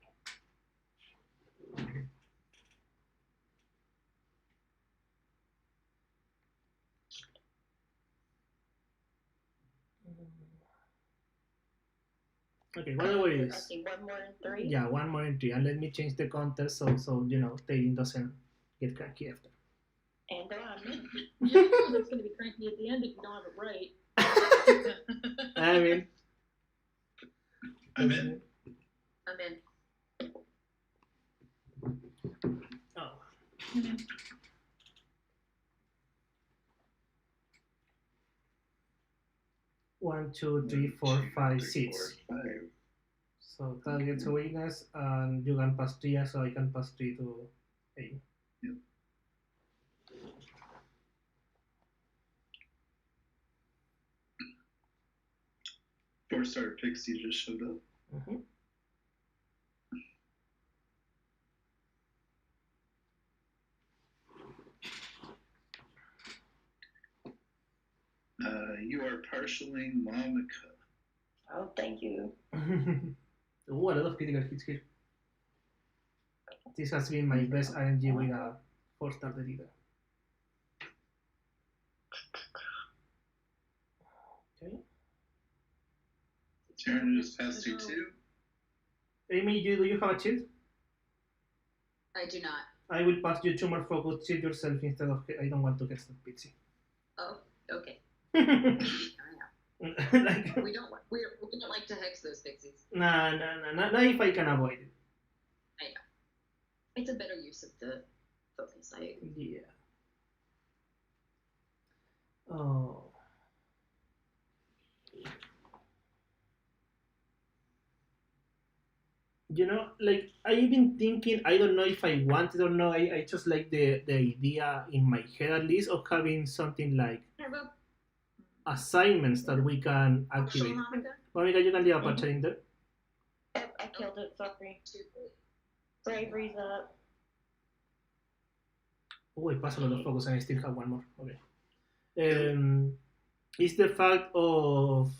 Okay, whatever it I is. see one more in 3. Yeah, one more entry, and let me change the context so Taylin doesn't get cranky after. And I'm in. You know that's going to be cranky at the end if you don't have it right. I mean, I'm in. I'm in. oh. One, two, three, four, five, six. 4, 5. So target to weakness, and you can pass 3, so I can pass 3 to A. Yep. Four-star Pixie just showed up. Mm-hmm. You are partialing Monica. Oh, thank you. A lot of critical hits here. This has been my best RNG with a 4-star deleter. Okay. Taryn just passed you too. Amy, do you have a shield? I do not. I will pass you 2 more focus. Shield yourself instead of. I don't want to get that pixie. Oh, okay. Like, We don't like to hex those pixies. nah, if I can avoid it. It's a better use of the focus. I agree. Yeah. Oh. Like I've been thinking, I don't know if I want it or not. I just like the idea in my head at least of having something like Have a assignments that we can activate. Monica? Monica, you can leave a patcher in there. Yep, I killed it. Sorry. Bravery's up. Oh, I passed a lot of focus and I still have one more. Okay. It's the fact of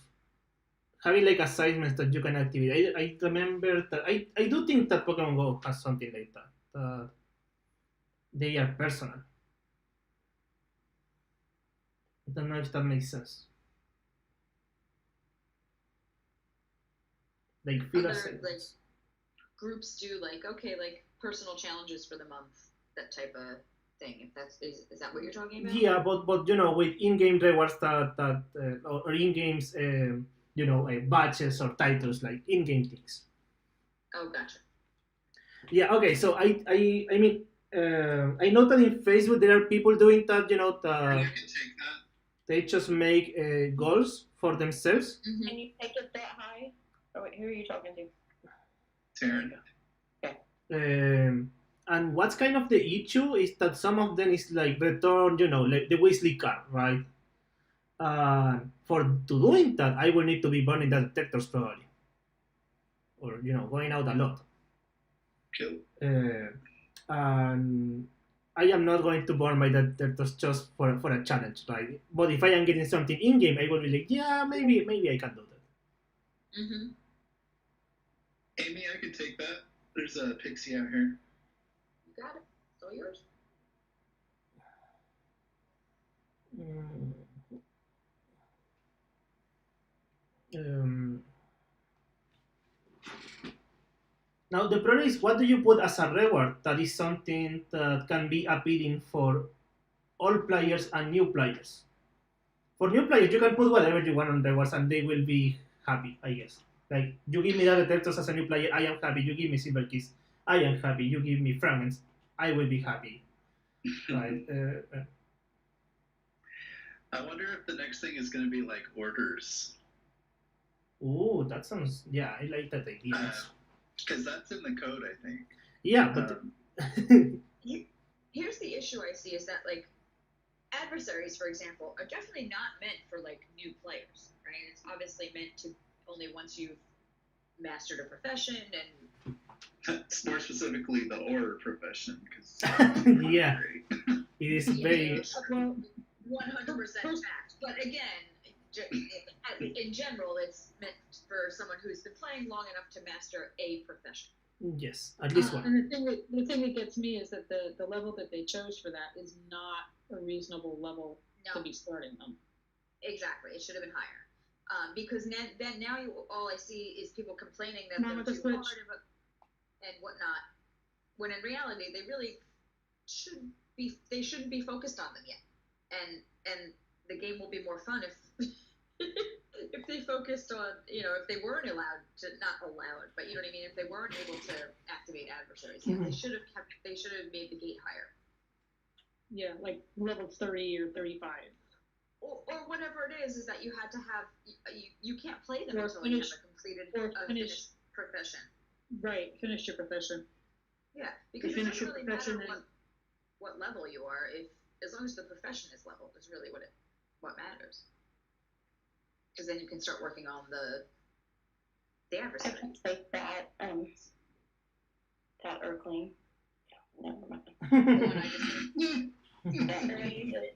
having like assignments that you can activate. I remember that I do think that Pokemon Go has something like that. They are personal. I don't know if that makes sense. Like feel Other, assignments. like, groups do like personal challenges for the month, that type of thing. If that's is that what you're talking about? Yeah, but with in-game rewards that or in-games badges or titles, like in-game things. Oh, gotcha. Yeah. Okay. So I mean I know that in Facebook there are people doing that. You can take that. They just make goals for themselves. Mm-hmm. Can you take it that high? Oh wait, who are you talking to? Taryn. And what's kind of the issue is that some of them is like return, like the Weasley card, right? For doing that, I will need to be burning the detectors probably, or going out a lot. Kill. And I am not going to burn my detectors just for a challenge, right? But if I am getting something in game, I will be like, yeah, maybe I can do that. Mm-hmm. Amy, I can take that. There's a Pixie out here. You got it. It's all yours. Now the problem is, what do you put as a reward that is something that can be appealing for all players and new players? For new players, you can put whatever you want on rewards and they will be happy, I guess. Like, you give me the detectors as a new player, I am happy. You give me silver keys, I am happy. You give me fragments, I will be happy. Right? I wonder if the next thing is going to be like orders. Oh, that sounds, yeah, I like that idea. Because that's in the code, I think. Yeah, but Here's the issue I see is that, like, adversaries, for example, are definitely not meant for, like, new players, right? It's obviously meant to only once you've mastered a profession and... More specifically, the or profession. Cause yeah, it is very... 100% fact. But again, in general, it's meant for someone who's been playing long enough to master a profession. Yes, at least one. And the thing that gets me is that the level that they chose for that is not a reasonable level to No, be starting them. exactly. It should have been higher. Because then now all I see is people complaining that Come on they're with the too switch. hard and whatnot. When in reality, they really shouldn't be focused on them yet. And the game will be more fun if if they focused on, if they weren't allowed to, not allowed, but you know what I mean, if they weren't able to activate adversaries, Mhm. they should have made the gate higher. Yeah, like level 30 or 35. Or whatever it is that you had to have, you can't play them Or until you have finish- a completed, or a finish- finished profession. Right, finish your profession. Yeah, because it finish doesn't your really matter profession what level you are, as long as the profession is leveled, is really what matters. Because then you can start working on the I adversary. can take that, that Urkling. Never mind. The one I just That really did.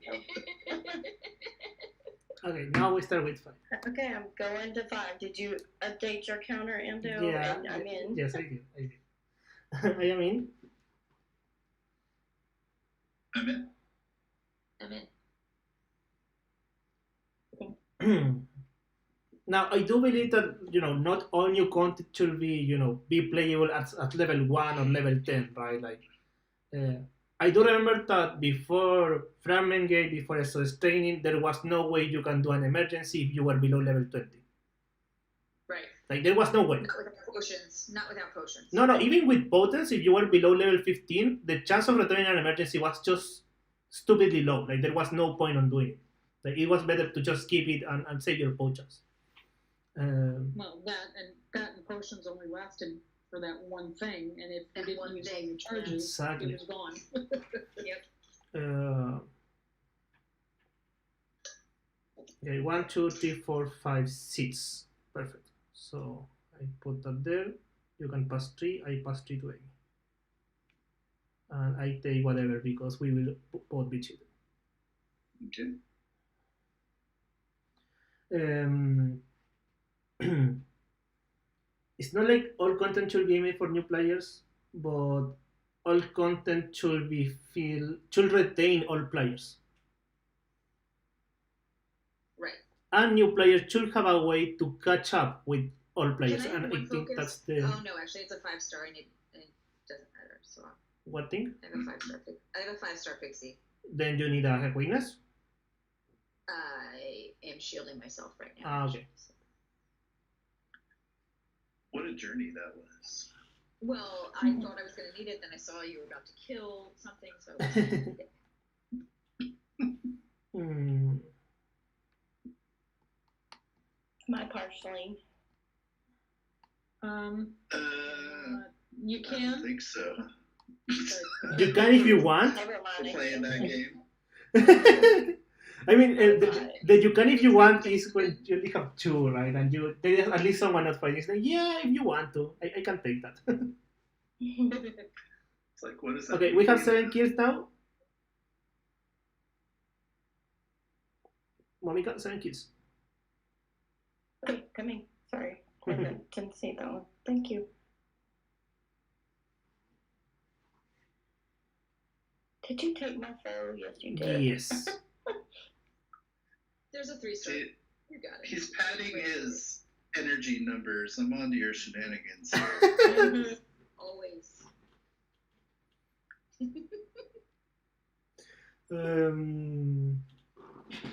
Okay, now we start with 5. Okay, I'm going to 5. Did you update your counter, Endo? Yeah, And I'm in. yes, I did. I am in. I'm in. I'm in. Now, I do believe that, not all new content should be playable at level 1 or level 10, right? Like, I do remember that before Fragment Gate, before SOS training, there was no way you can do an emergency if you were below level 20. Right. Like, there was no way. Not without potions. Not without potions. No, even with potence, if you were below level 15, the chance of returning an emergency was just stupidly low. Like, there was no point on doing it. Like, it was better to just keep it and save your potions. Well, that and potions only lasted for that one thing, and if you That didn't one use all thing. your charges, Exactly. it was gone. Yep. Okay, 1, 2, 3, 4, 5, 6. Perfect. So I put that there. You can pass 3. I pass 3 to Amy. And I take whatever because we will both be cheated. Okay. It's not like all content should be made for new players, but all content should retain all players. Right. And new players should have a way to catch up with all players. Can I have And I one think focus? that's the Oh no, actually it's a 5-star. It doesn't matter. So what thing? I have a 5-star. I have a 5-star pixie. Then you need a weakness. I am shielding myself right now. Ah, okay. What a journey that was. Well, I thought I was going to need it, then I saw you were about to kill something, so. My partially. You I don't can. think so. You can if you want. Never mind. Playing that game. I mean, the you can if you want is when you only have 2, right? And there's at least someone not fighting. It's like, yeah, if you want to, I can take that. It's like, what is that? Okay, we have 7 kills now. Monica, 7 kills. Okay, coming. Sorry. I didn't see that one. Thank you. Did you take my foe? Yes, you did. Yes. There's a 3-star. See, You got it. he's padding his energy numbers. I'm on to your shenanigans here. Mm-hmm. Always.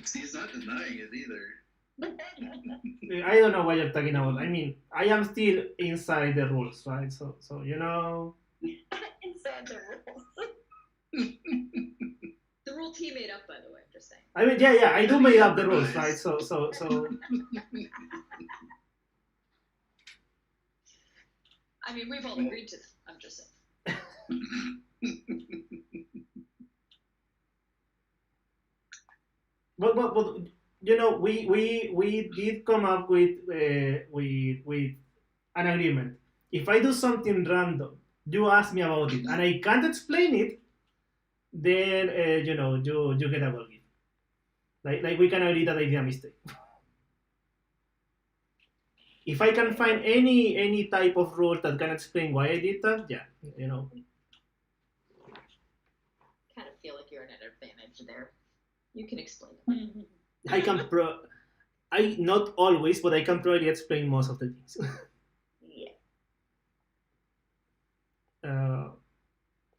See, he's not denying it either. I don't know what you're talking about. I mean, I am still inside the rules, right? So Inside the rules. The rule team made up, by the way, I'm just saying. I mean, yeah, I do make up the rules, right? So. I mean, we've all agreed to them, I'm just saying. But we did come up with an agreement. If I do something random, you ask me about it, and I can't explain it, then you get a gold gift. Like we can agree that I did a mistake. if I can find any type of rule that can explain why I did that, yeah, Kind of feel like you're at an advantage there. You can explain it. I can I not always, but I can probably explain most of the things. Yeah.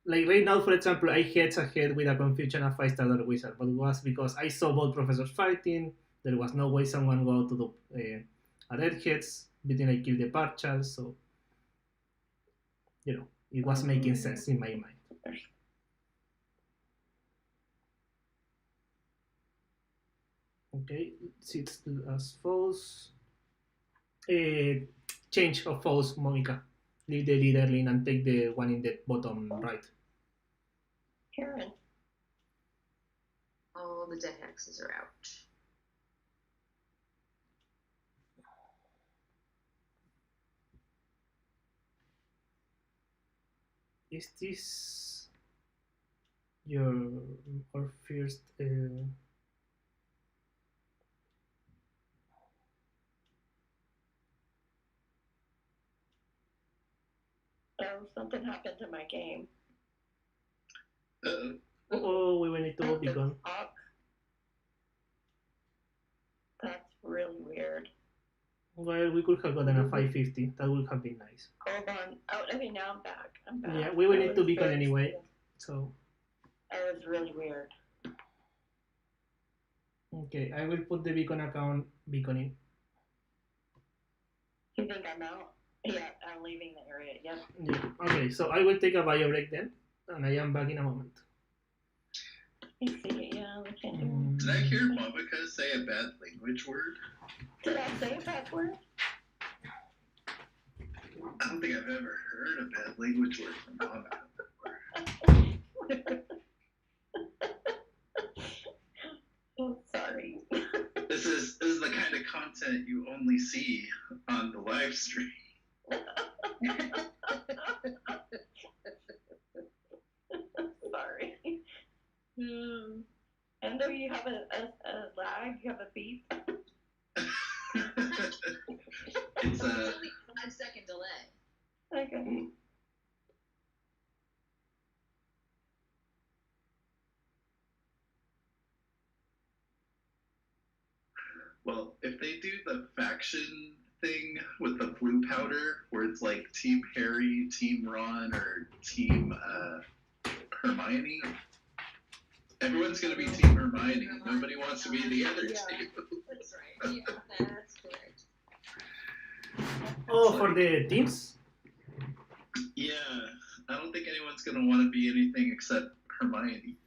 Like right now, for example, I heads ahead with a confusion of 5-star wizard, but it was because I saw both professors fighting. There was no way someone go to the a dead heads, but then I killed the partial, so it was making sense in my mind. Okay, sits as foes. Change of foes, Monica. Leave the leader lane and take the one in the bottom right. Karen. All the dead hexes are out. Is this your or first? Oh, something happened to my game. Oh, we need to go beacon. That's really weird. Well, we could have gotten a 550. That would have been nice. Hold on. Oh, okay, now I'm back. Yeah, we will need to beacon anyway. So. That was really weird. Okay, I will put the beacon account beaconing. You think I'm out? Yeah, I'm leaving the area. Yep. Yeah. Okay, so I will take a bio break then, and I am back in a moment. You see, yeah, we can't do Did I hear Monica say a bad language word? Did I say a bad word? I don't think I've ever heard a bad language word from Monica. Oh, sorry. This is the kind of content you only see on the live stream. Sorry. And do you have a lag? You have a beep? It's only a 5-second delay. Okay. Well, if they do the faction thing with the blue powder, where it's like Team Harry, Team Ron, or Team Hermione, everyone's gonna be Team Hermione. Nobody wants to be the other team. That's right. Yeah, that's correct. Oh, for the teams? Yeah, I don't think anyone's gonna want to be anything except Hermione.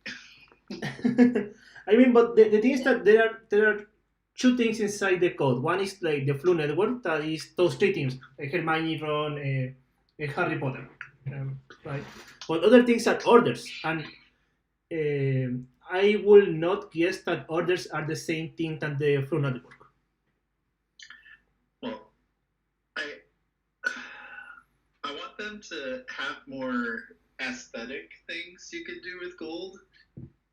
I mean, but the thing is that there are two things inside the code. One is like the Flu network, that is those three teams: Hermione, Ron, Harry Potter, right? But other things are orders, and I will not guess that orders are the same thing than the Flu network. Well, I want them to have more aesthetic things you could do with gold.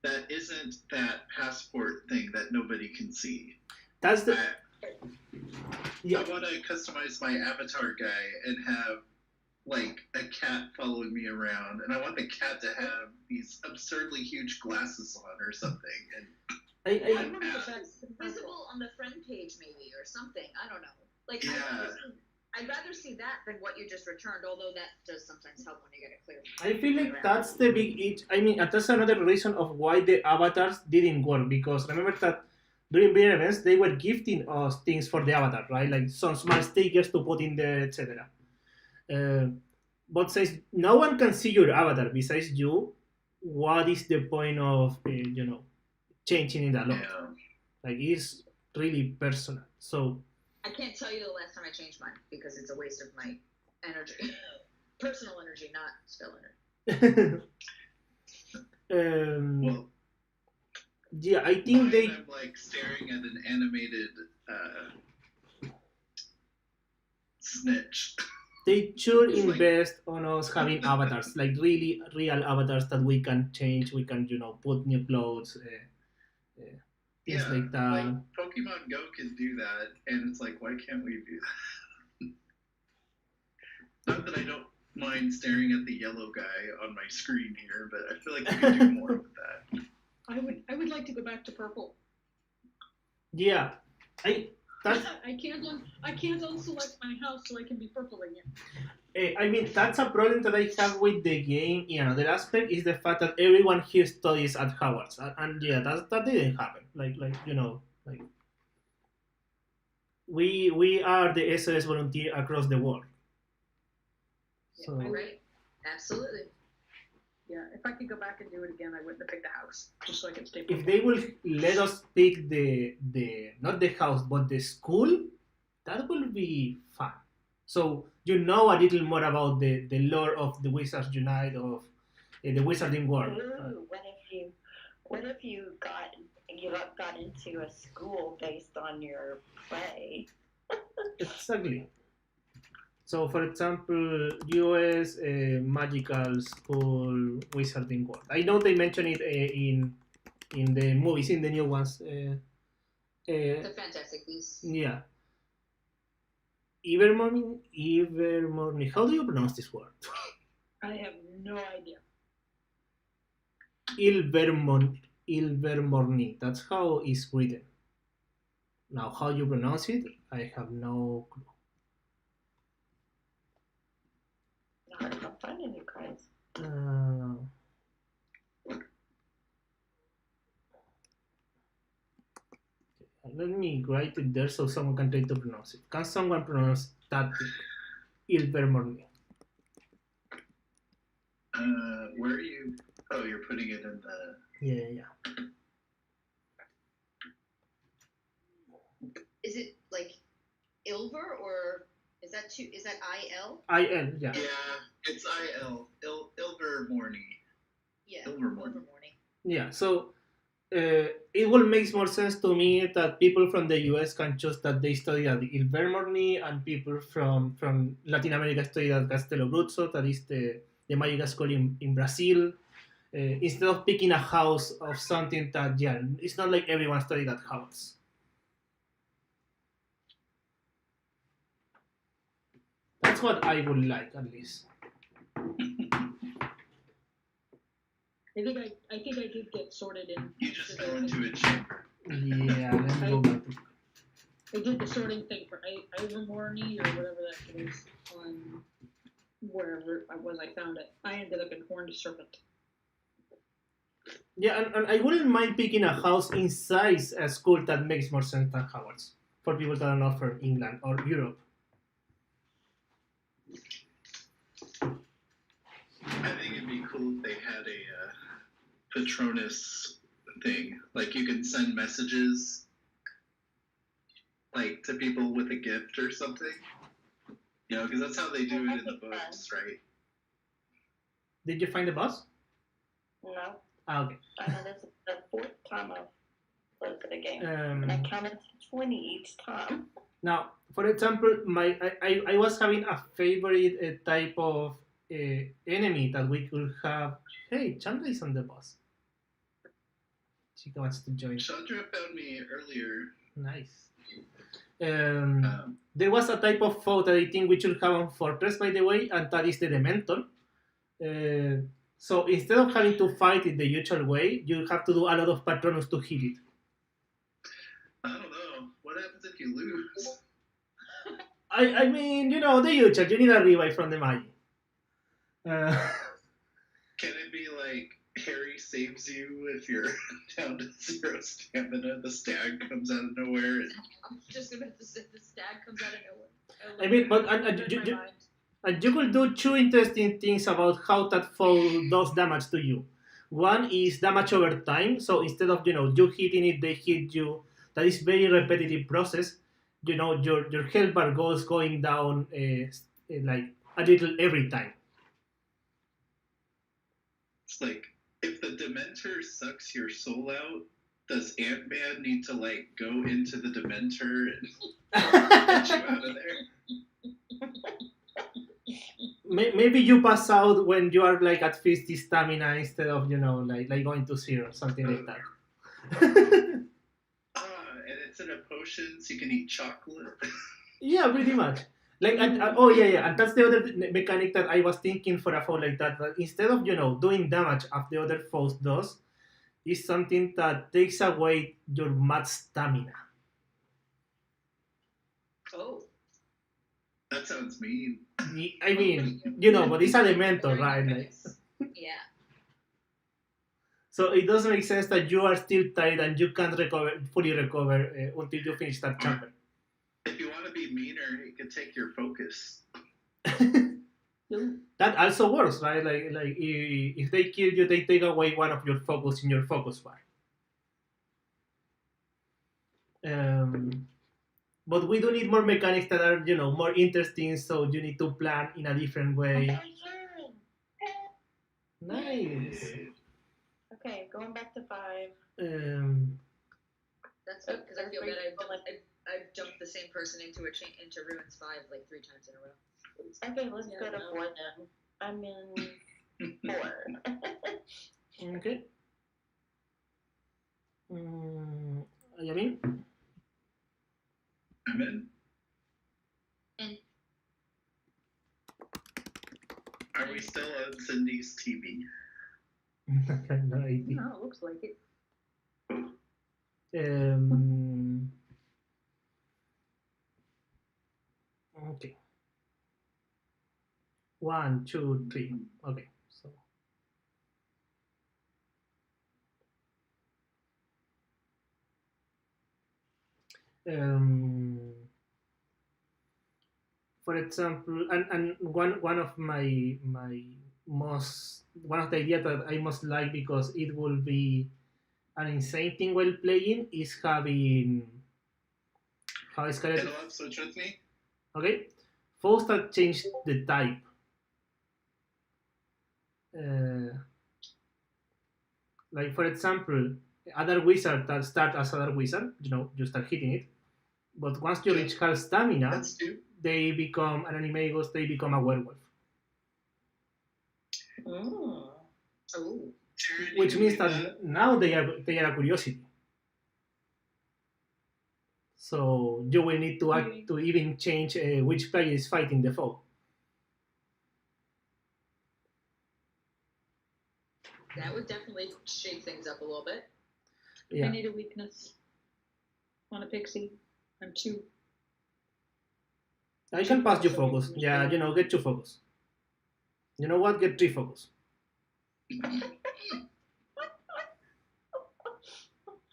That isn't that passport thing that nobody can see. That's the. I want to customize my avatar guy and have like a cat following me around, and I want the cat to have these absurdly huge glasses on or something. And I visible on the friend page maybe or something. I don't know. Like yeah. I'd rather see that than what you just returned, although that does sometimes help when you get it clear. I feel like that's the big itch. I mean, and that's another reason of why the avatars didn't work, because remember that during beer events they were gifting us things for the avatar, right? Like some small stickers to put in there, etc. But since no one can see your avatar besides you, what is the point of changing it a lot? Yeah. Like it's really personal. So I can't tell you the last time I changed mine because it's a waste of my energy. Personal energy, not spell energy. Well, yeah, I think I'm like staring at an animated snitch. They should invest on us having avatars, like really real avatars that we can change. We can, put new clothes, things like that. Like Pokemon Go can do that, and it's like, why can't we do that? Not that I don't mind staring at the yellow guy on my screen here, but I feel like you could do more with that. I would like to go back to purple. Yeah, that's I can't unselect my house so I can be purple again. I mean, that's a problem that I have with the game. The aspect is the fact that everyone here studies at Howard's, and yeah, that didn't happen. Like we are the SOS volunteer across the world. So Right. Absolutely. Yeah, if I could go back and do it again, I wouldn't have picked a house just so I could stay if purple. they will let us pick the not the house but the school, that will be fun. So you know a little more about the lore of the Wizards Unite of the Wizarding World. Ooh, what if you got into a school based on your play? Exactly. So, for example, US Magical School Wizarding World. I know they mention it in the movies, in the new ones. The Fantastic Beasts. Yeah. Evermorning. How do you pronounce this word? I have no idea. Ilvermorny. That's how it's written. Now, how you pronounce it, I have no clue. Hard to find you guys. Let me write it there so someone can try to pronounce it. Can someone pronounce that Ilvermorny? Where are you? Oh, you're putting it in the. Yeah. Is it like Ilver or is that IL? IL, yeah. Yeah, it's IL. Ilvermorny. Yeah. Ilvermorny. Yeah, so it will make more sense to me that people from the US can choose that they study at Ilvermorny and people from Latin America study at Castelo Bruzzo, that is the magic school in Brazil. Instead of picking a house of something that, yeah, it's not like everyone studied at Howard's. That's what I would like, at least. I think I did get sorted in. You just fell into a chamber. Yeah, let me go back to. I did the sorting thing for Ivermorny or whatever that is on wherever I found it. I ended up in Horned Serpent. Yeah, and I wouldn't mind picking a house inside a school that makes more sense than Howard's for people that are not from England or Europe. I think it'd be cool if they had a Patronus thing. Like you can send messages like to people with a gift or something. Because that's how they do it in the books, right? Did you find the boss? No. Okay. I know this is the fourth time I've played the game. Um, And I counted to 20 each time. Now, for example, I was having a favorite type of enemy that we could have. Hey, Chandra is on the boss. She wants to join. Chandra found me earlier. Nice. There was a type of foe that I think we should have on Fortress, by the way, and that is the Dementor. So instead of having to fight it the usual way, you have to do a lot of Patronus to hit it. I don't know. What happens if you lose? I mean, the usual. You need a revive from the Magi. Can it be like Harry saves you if you're down to 0 stamina? The stag comes out of nowhere. I'm just about to say the stag comes out of nowhere. I mean, but you could do two interesting things about how that foe does damage to you. One is damage over time. So instead of you hitting it, they hit you. That is very repetitive process. Your health bar goes going down like a little every time. It's like if the Dementor sucks your soul out, does Ant-Man need to go into the Dementor and get you out of there? Maybe you pass out when you are at 50 stamina instead of like going to 0, something like that. And it's in a potion, so you can eat chocolate. Yeah, pretty much. Like, oh yeah, and that's the other mechanic that I was thinking for a foe like that. That instead of doing damage as the other foes does, is something that takes away your mad stamina. Oh. That sounds mean. I mean, but it's elemental, right? Like, Yeah. so it doesn't make sense that you are still tired and you can't fully recover until you finish that chamber. If you want to be meaner, you can take your focus. That also works, right? Like if they kill you, they take away one of your focus in your focus bar. But we do need more mechanics that are, more interesting. So you need to plan in a different way. Nice. Okay, going back to 5. That's good because I feel bad. I've jumped the same person into Ruins 5 like 3 times in a row. Okay, let's go to 4 then. I'm in 4. Okay. Yamin? I'm in. Are we still on Cindy's TV? No idea. No, it looks like it. Okay. 1, 2, 3. Okay. So. For example, and one of my most one of the ideas that I most like because it will be an insane thing while playing is having how is it? Andolov, switch with me. Okay, foes that change the type. Like for example, other wizard that start as other wizard, you start hitting it. But once you reach half stamina, they become an animagos, they become a werewolf. Oh. Which means that now they are a curiosity. So you will need to act to even change which player is fighting the foe. That would definitely shake things up a little bit. Yeah. I need a weakness on a pixie. I'm 2. I can pass you focus. Yeah, get 2 focus. You know what? Get 3 focus.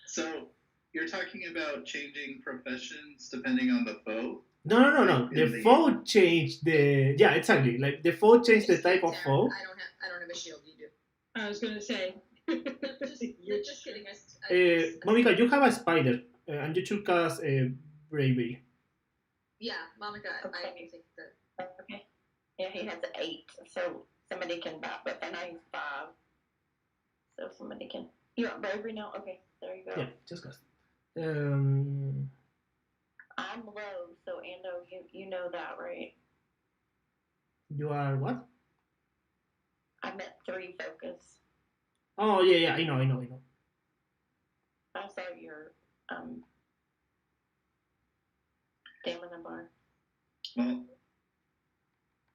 So you're talking about changing professions depending on the foe? No. The foe changed the exactly. Like the foe changed the type of foe. I don't have a shield. You do. I was gonna say. Just kidding. Monica, you have a spider, and you should cast bravery. Yeah, Monica, Okay. I think that. Okay. Yeah, he has 8, so somebody can bat, but then I have 5. So somebody can. You want bravery now? Okay, there you go. Yeah, just cast. I'm low, so Ando, you know that, right? You are what? I'm at 3 focus. Oh yeah, I know. I saw your stamina bar. Well,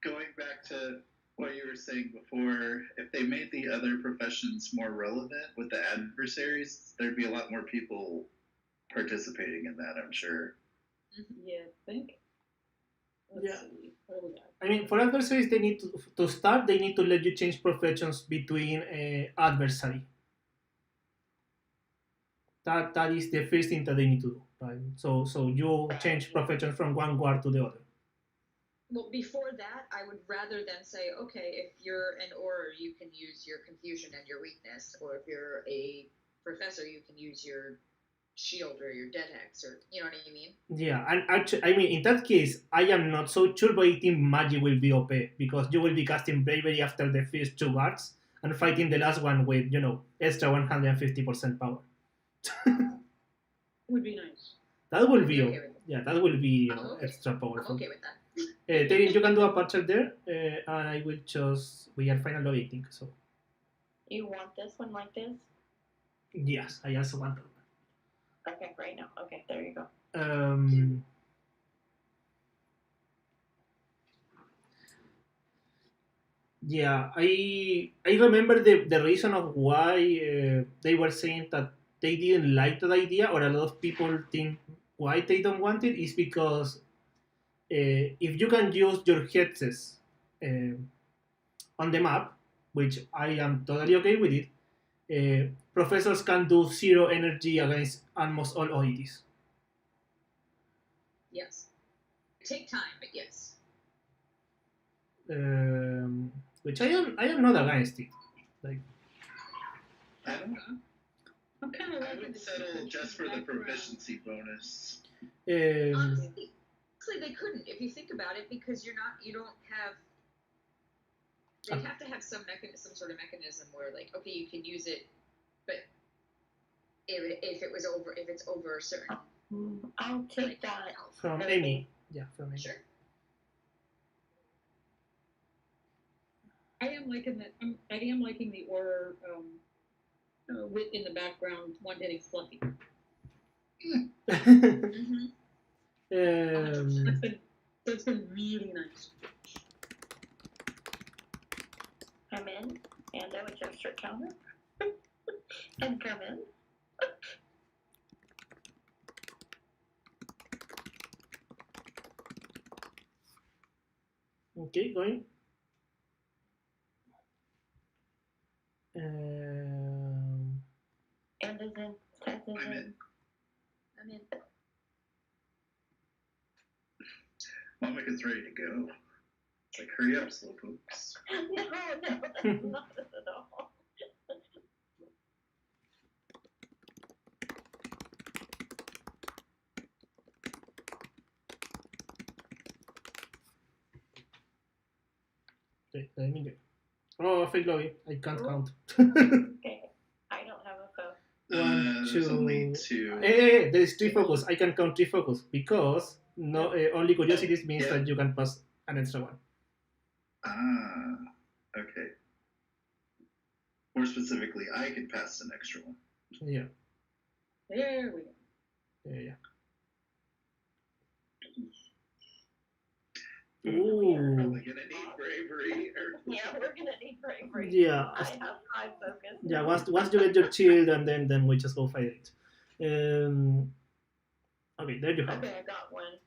going back to what you were saying before, if they made the other professions more relevant with the adversaries, there'd be a lot more people participating in that, I'm sure. Yeah, I think. Let's see. What do we got? I mean, for adversaries, they need to start. They need to let you change professions between adversary. That is the first thing that they need to do, right? So you change professions from one guard to the other. Well, before that, I would rather than say, okay, if you're an aura, you can use your confusion and your weakness, or if you're a professor, you can use your shield or your dead hex, or you know what I mean? Yeah, and actually, I mean, in that case, I am not so sure, but I think magic will be OP because you will be casting bravery after the first 2 guards and fighting the last one with, extra 150% power. Would be nice. That will be, Okay that will be okay. extra I'm powerful. okay with that. Terry, you can do a partial there, and I will just. We are final lobby, I think. So. You want this one like this? Yes, I also want that Okay, right now. Okay, there you go. one. Yeah, I remember the reason of why they were saying that they didn't like that idea, or a lot of people think why they don't want it is because if you can use your headsets uh, on the map, which I am totally okay with it, professors can do zero energy against almost all OETs. Yes. Take time, but yes. Which I am not against it. Like, I don't know. I'm kind of I would settle just for the proficiency bonus. Honestly, they couldn't if you think about it, because you don't have. They have to have some sort of mechanism where, like, okay, you can use it, but if it's over a certain. I'll take that. from Amy. Yeah, from Amy. Sure. I am liking that. I am liking the order wit in the background, one hitting Fluffy. Mm-hmm. That's been really nice. Come in, and I would adjust your counter. And come in. Okay, going. Um, And is in. Tess is I'm in. in. I'm in. Momika's ready to go. It's like, hurry up, slowpokes. No, that's not it at all. okay, let me go. Oh, fake lobby. I can't count. Okay, I don't have a phone. One, There's only two. two. Hey, there is 3 focus. I can count 3 focus because no only curiosities means Yeah. that you can pass an extra one. Ah, okay. More specifically, I can pass an extra one. Yeah, There we go. yeah. We're Ooh, probably gonna need bravery. Yeah, we're gonna need bravery. yeah, I have 5 focus. yeah. Once you get your shield, and then we just go fight it. Okay, there you have it. Okay, I got one.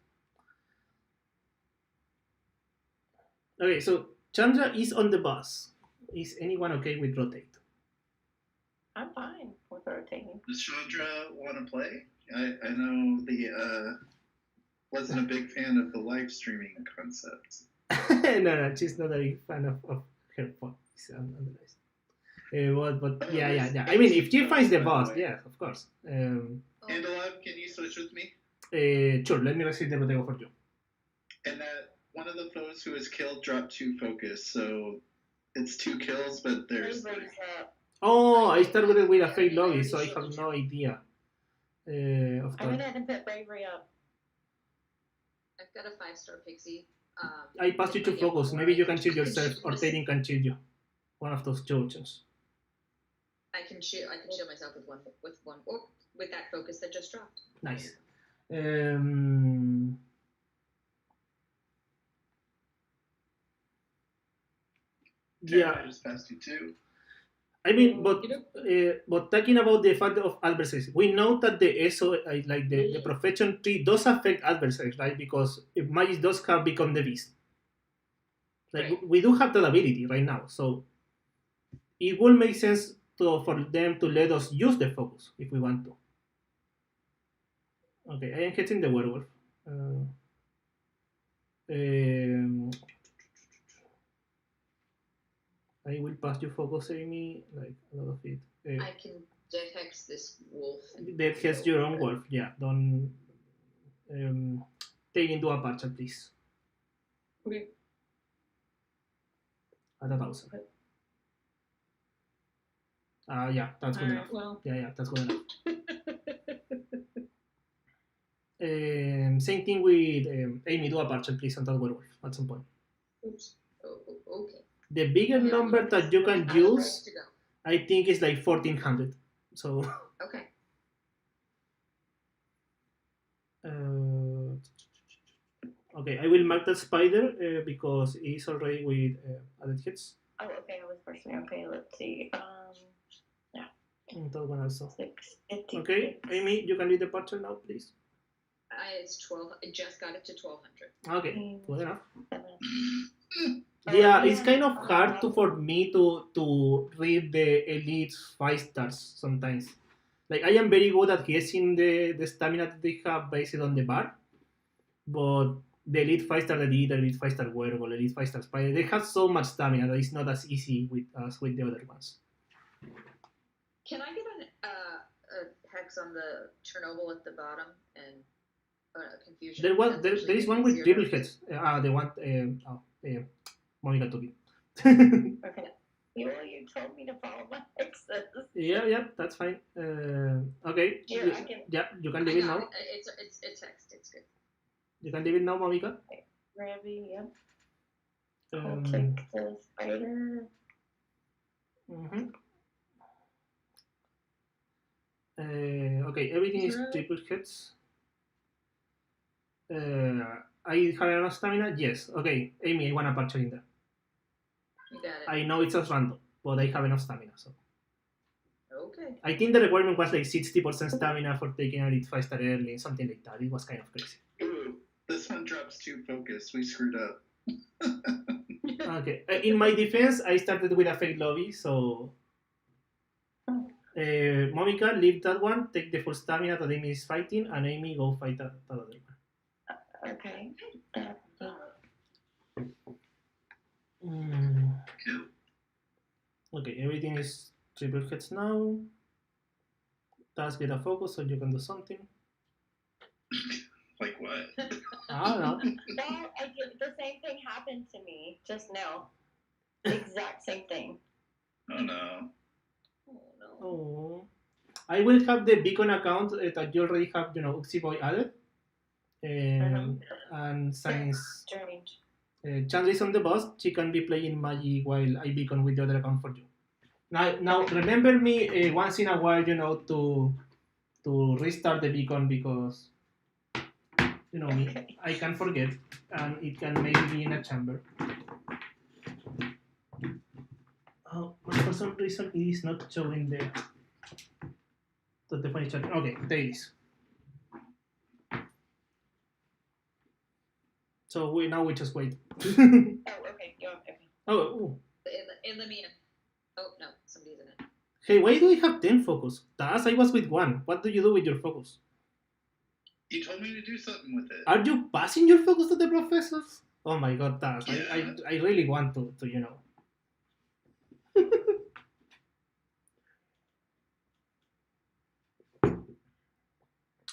Okay, so Chandra is on the bus. Is anyone okay with rotate? I'm fine with rotating. Does Chandra want to play? I know the wasn't a big fan of the live streaming concept. No, she's not a big fan of her voice on the list. But yeah. I mean, if she finds the boss, yeah, of course. Andolov, can you switch with me? Sure, let me receive the protego for you. And that one of the foes who is killed dropped 2 focus, so it's 2 kills, but there's Bravery's up. Oh, I started with a fake lobby, so I have no idea of I went that. ahead and put bravery up. I've got a 5-star pixie. I passed you to focus. Maybe you can shield yourself, or Tading can shield you. One of those two options. I can shield myself with one, or with that focus that just dropped. Nice. Yeah, I just passed you 2. I mean, but talking about the fact of adversaries, we know that the SO, like the profession tree, does affect adversaries, right? Because if magic does have become the beast, like Right. we do have that ability right now, so it will make sense for them to let us use the focus if we want to. Okay, I am hitting the werewolf. I will pass you focus, Amy, like a lot of it. I can dead hex this wolf. That has your own wolf, yeah. Don't take into a partial, please. Okay. At 1,000. Yeah, that's good enough. Well. Yeah, that's good enough. Same thing with Amy, do a partial, please, on that werewolf at some point. Oops. Okay. The bigger number that you can use, I think, is like 1,400. So. Okay. Okay, I will mark that spider because it's already with added hits. Oh, okay, I was personally okay. Let's see. That one also. 650. Okay, Amy, you can read the parcel now, please. It's 12. I just got it to 1200. Okay, good enough. 7. Yeah, it's kind of hard for me to read the elite 5 stars sometimes. Like I am very good at guessing the stamina that they have based on the bar, but the elite 5 star that did, the elite 5 star werewolf, elite 5 star spider, they have so much stamina that it's not as easy as with the other ones. Can I get a hex on the Chernobyl at the bottom and confusion? There is one with Zero. triple heads. The one Monica took it. Okay. You told me to follow my hexes. Yeah, that's fine. Okay. Here, I can You can I leave it got now. it. It's hexed. It's good. You can leave it now, Monica. grab it. Yep. I'll Um, take the spider. mhm. Okay, everything is Sure. triple hits. I have enough stamina? Yes. Okay, Amy, I want a patcher in there. You got it. I know it's just random, but I have enough stamina. So Okay. I think the requirement was like 60% stamina for taking a elite 5 star early, something like that. It was kind of crazy. Ooh, this one drops 2 focus. We screwed up. Okay. In my defense, I started with a fake lobby, so Monica, leave that one, take the full stamina that Amy is fighting, and Amy go fight that other one. Okay. Okay, everything is triple hits now. Task get a focus so you can do something. Like what? I don't know. Well, the same thing happened to me just now. Exact same thing. Oh no. Oh no. Oh. I will have the beacon account that you already have, Uxiboy added. And since Strange. Chandra is on the boss, she can be playing Magic while I beacon with the other account for you. Now remember me once in a while, to restart the beacon because me, I can forget and it can maybe be in a chamber. Oh, for some reason it is not showing the funny chat. Okay, there it is. So we just wait. Oh, okay. Okay. Oh. Let me in. Oh no, somebody's in it. Hey, why do we have 10 focus? Taz, I was with 1. What do you do with your focus? You told me to do something with it. Are you passing your focus to the professors? Oh my god, Taz. Yeah. I really want to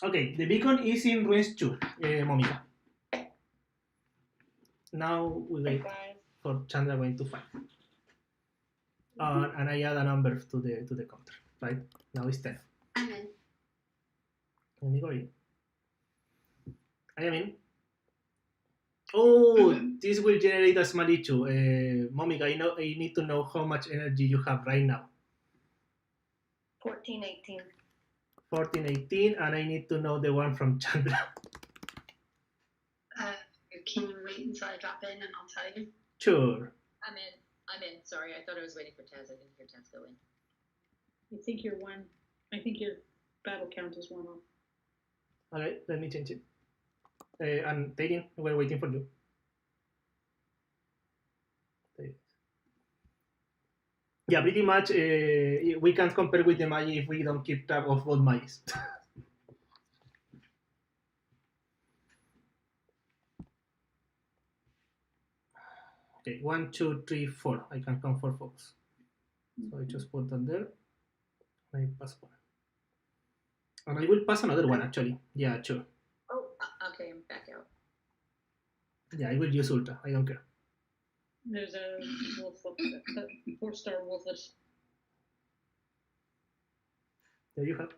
Okay, the beacon is in range 2, Monica. Now we wait for Chandra going to fight. And I add a number to the counter, right? Now it's 10. I'm in. Let me go in. I am in. Oh, this will generate a small issue. Monica, I need to know how much energy you have right now. 1418. 1418, and I need to know the one from Chandra. Can you wait until I drop in and I'll tell you? Sure. I'm in. Sorry, I thought I was waiting for Taz. I didn't hear Taz go in. I think you're one. I think your battle count is 1 off. Alright, let me change it. And Taylin, we're waiting for you. Yeah, pretty much we can't compare with the Magi if we don't keep track of both Magis. Okay, 1, 2, 3, 4. I can count 4 folks. So I just put that there. I pass 1. And I will pass another one actually. Yeah, sure. Oh, okay, I'm back out. Yeah, I will use Ultra. I don't care. There's a wolf, a 4-star wolflet. There you have.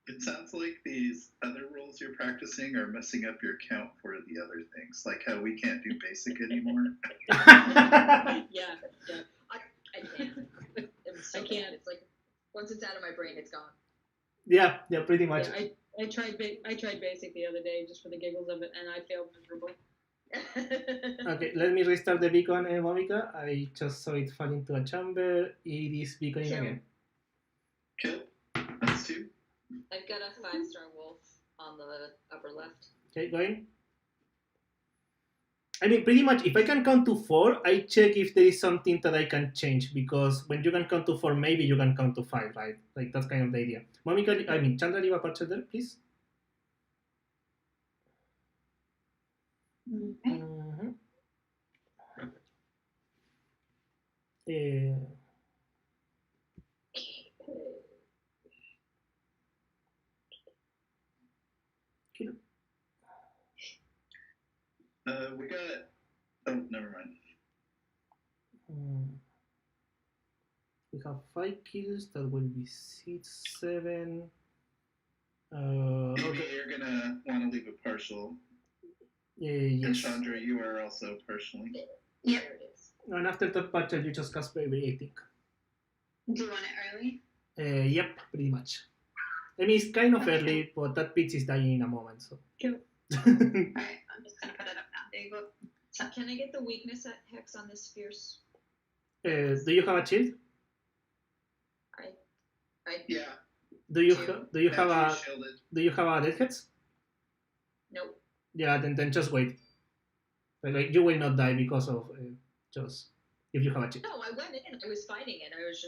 It sounds like these other rules you're practicing are messing up your count for the other things, like how we can't do basic anymore. Yeah. I can't. It's so I can't. bad. It's like once it's out of my brain, it's gone. Yeah, pretty much. Yeah, I tried basic the other day just for the giggles of it, and I failed miserably. Okay, let me restart the beacon, Monica. I just saw it fall into a chamber. It is beaconing Kill. again. Kill. That's 2. I've got a 5-star wolf on the upper left. Okay, going. I mean, pretty much, if I can count to 4, I check if there is something that I can change, because when you can count to 4, maybe you can count to 5, right? Like, that's kind of the idea. Monica, I mean, Chandra, leave a patch there, please. Okay. Mhm. Kill. We got. Oh, never mind. We have 5 kills. That will be 6, 7. Maybe Okay. you're gonna want to leave a partial. Yes. And Chandra, you are also partially. Yep. There it is. And after that partial, you just cast Bravery, I think. Do you want it early? Yep, pretty much. I mean, it's kind of early, but that pitch is dying in a moment, so. Kill. Alright, I'm just gonna put it up now. There you go. So can I get the weakness at Hex on this fierce? Do you have a shield? Yeah. Do you Matthew have a shielded. death heads? Nope. Yeah, then just wait. Like you will not die because of just if you have a shield. No, I went in. I was fighting it. I was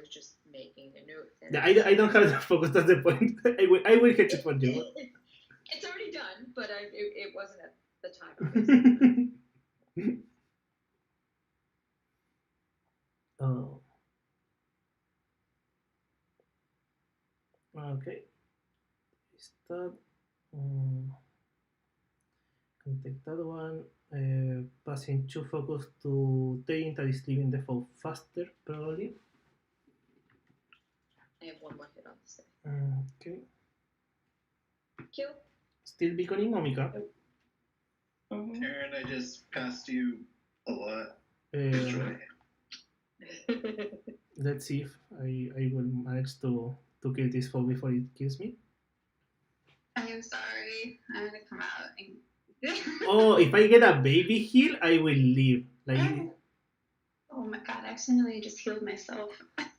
just making a note. And Yeah, I don't have the focus. That's the point. I will hit it for you. It's already done, but it wasn't at the time. Oh. Okay. Start. Can take that one. Passing 2 focus to Taint, that is leaving the foe faster, probably. I have one more hit on this guy. Okay. Kill. Still beaconing, Monica. Karen, I just passed you a lot. Uh, let's see if I will manage to kill this foe before it kills me. I am sorry. I'm gonna come out and. Oh, if I get a baby heal, I will leave. Like, Oh my god, I accidentally just healed myself.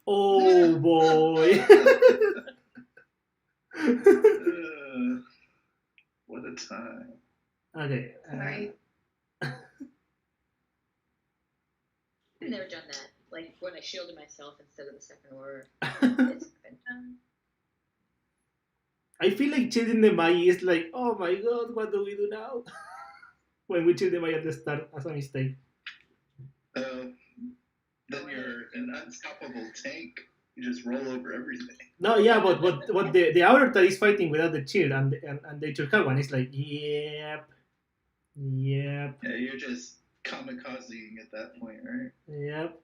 oh boy. What a time. Okay. Sorry. I've never done that. Like when I shielded myself instead of the second order. It's been done. I feel like children the Magi is like, oh my god, what do we do now? When we chill the Magi at the start as a mistake. Then you're an unstoppable tank. You just roll over everything. No, yeah, but the outer that is fighting without the shield and the Churka one is like, yep. Yeah, you're just kamikazing at that point, right? Yep.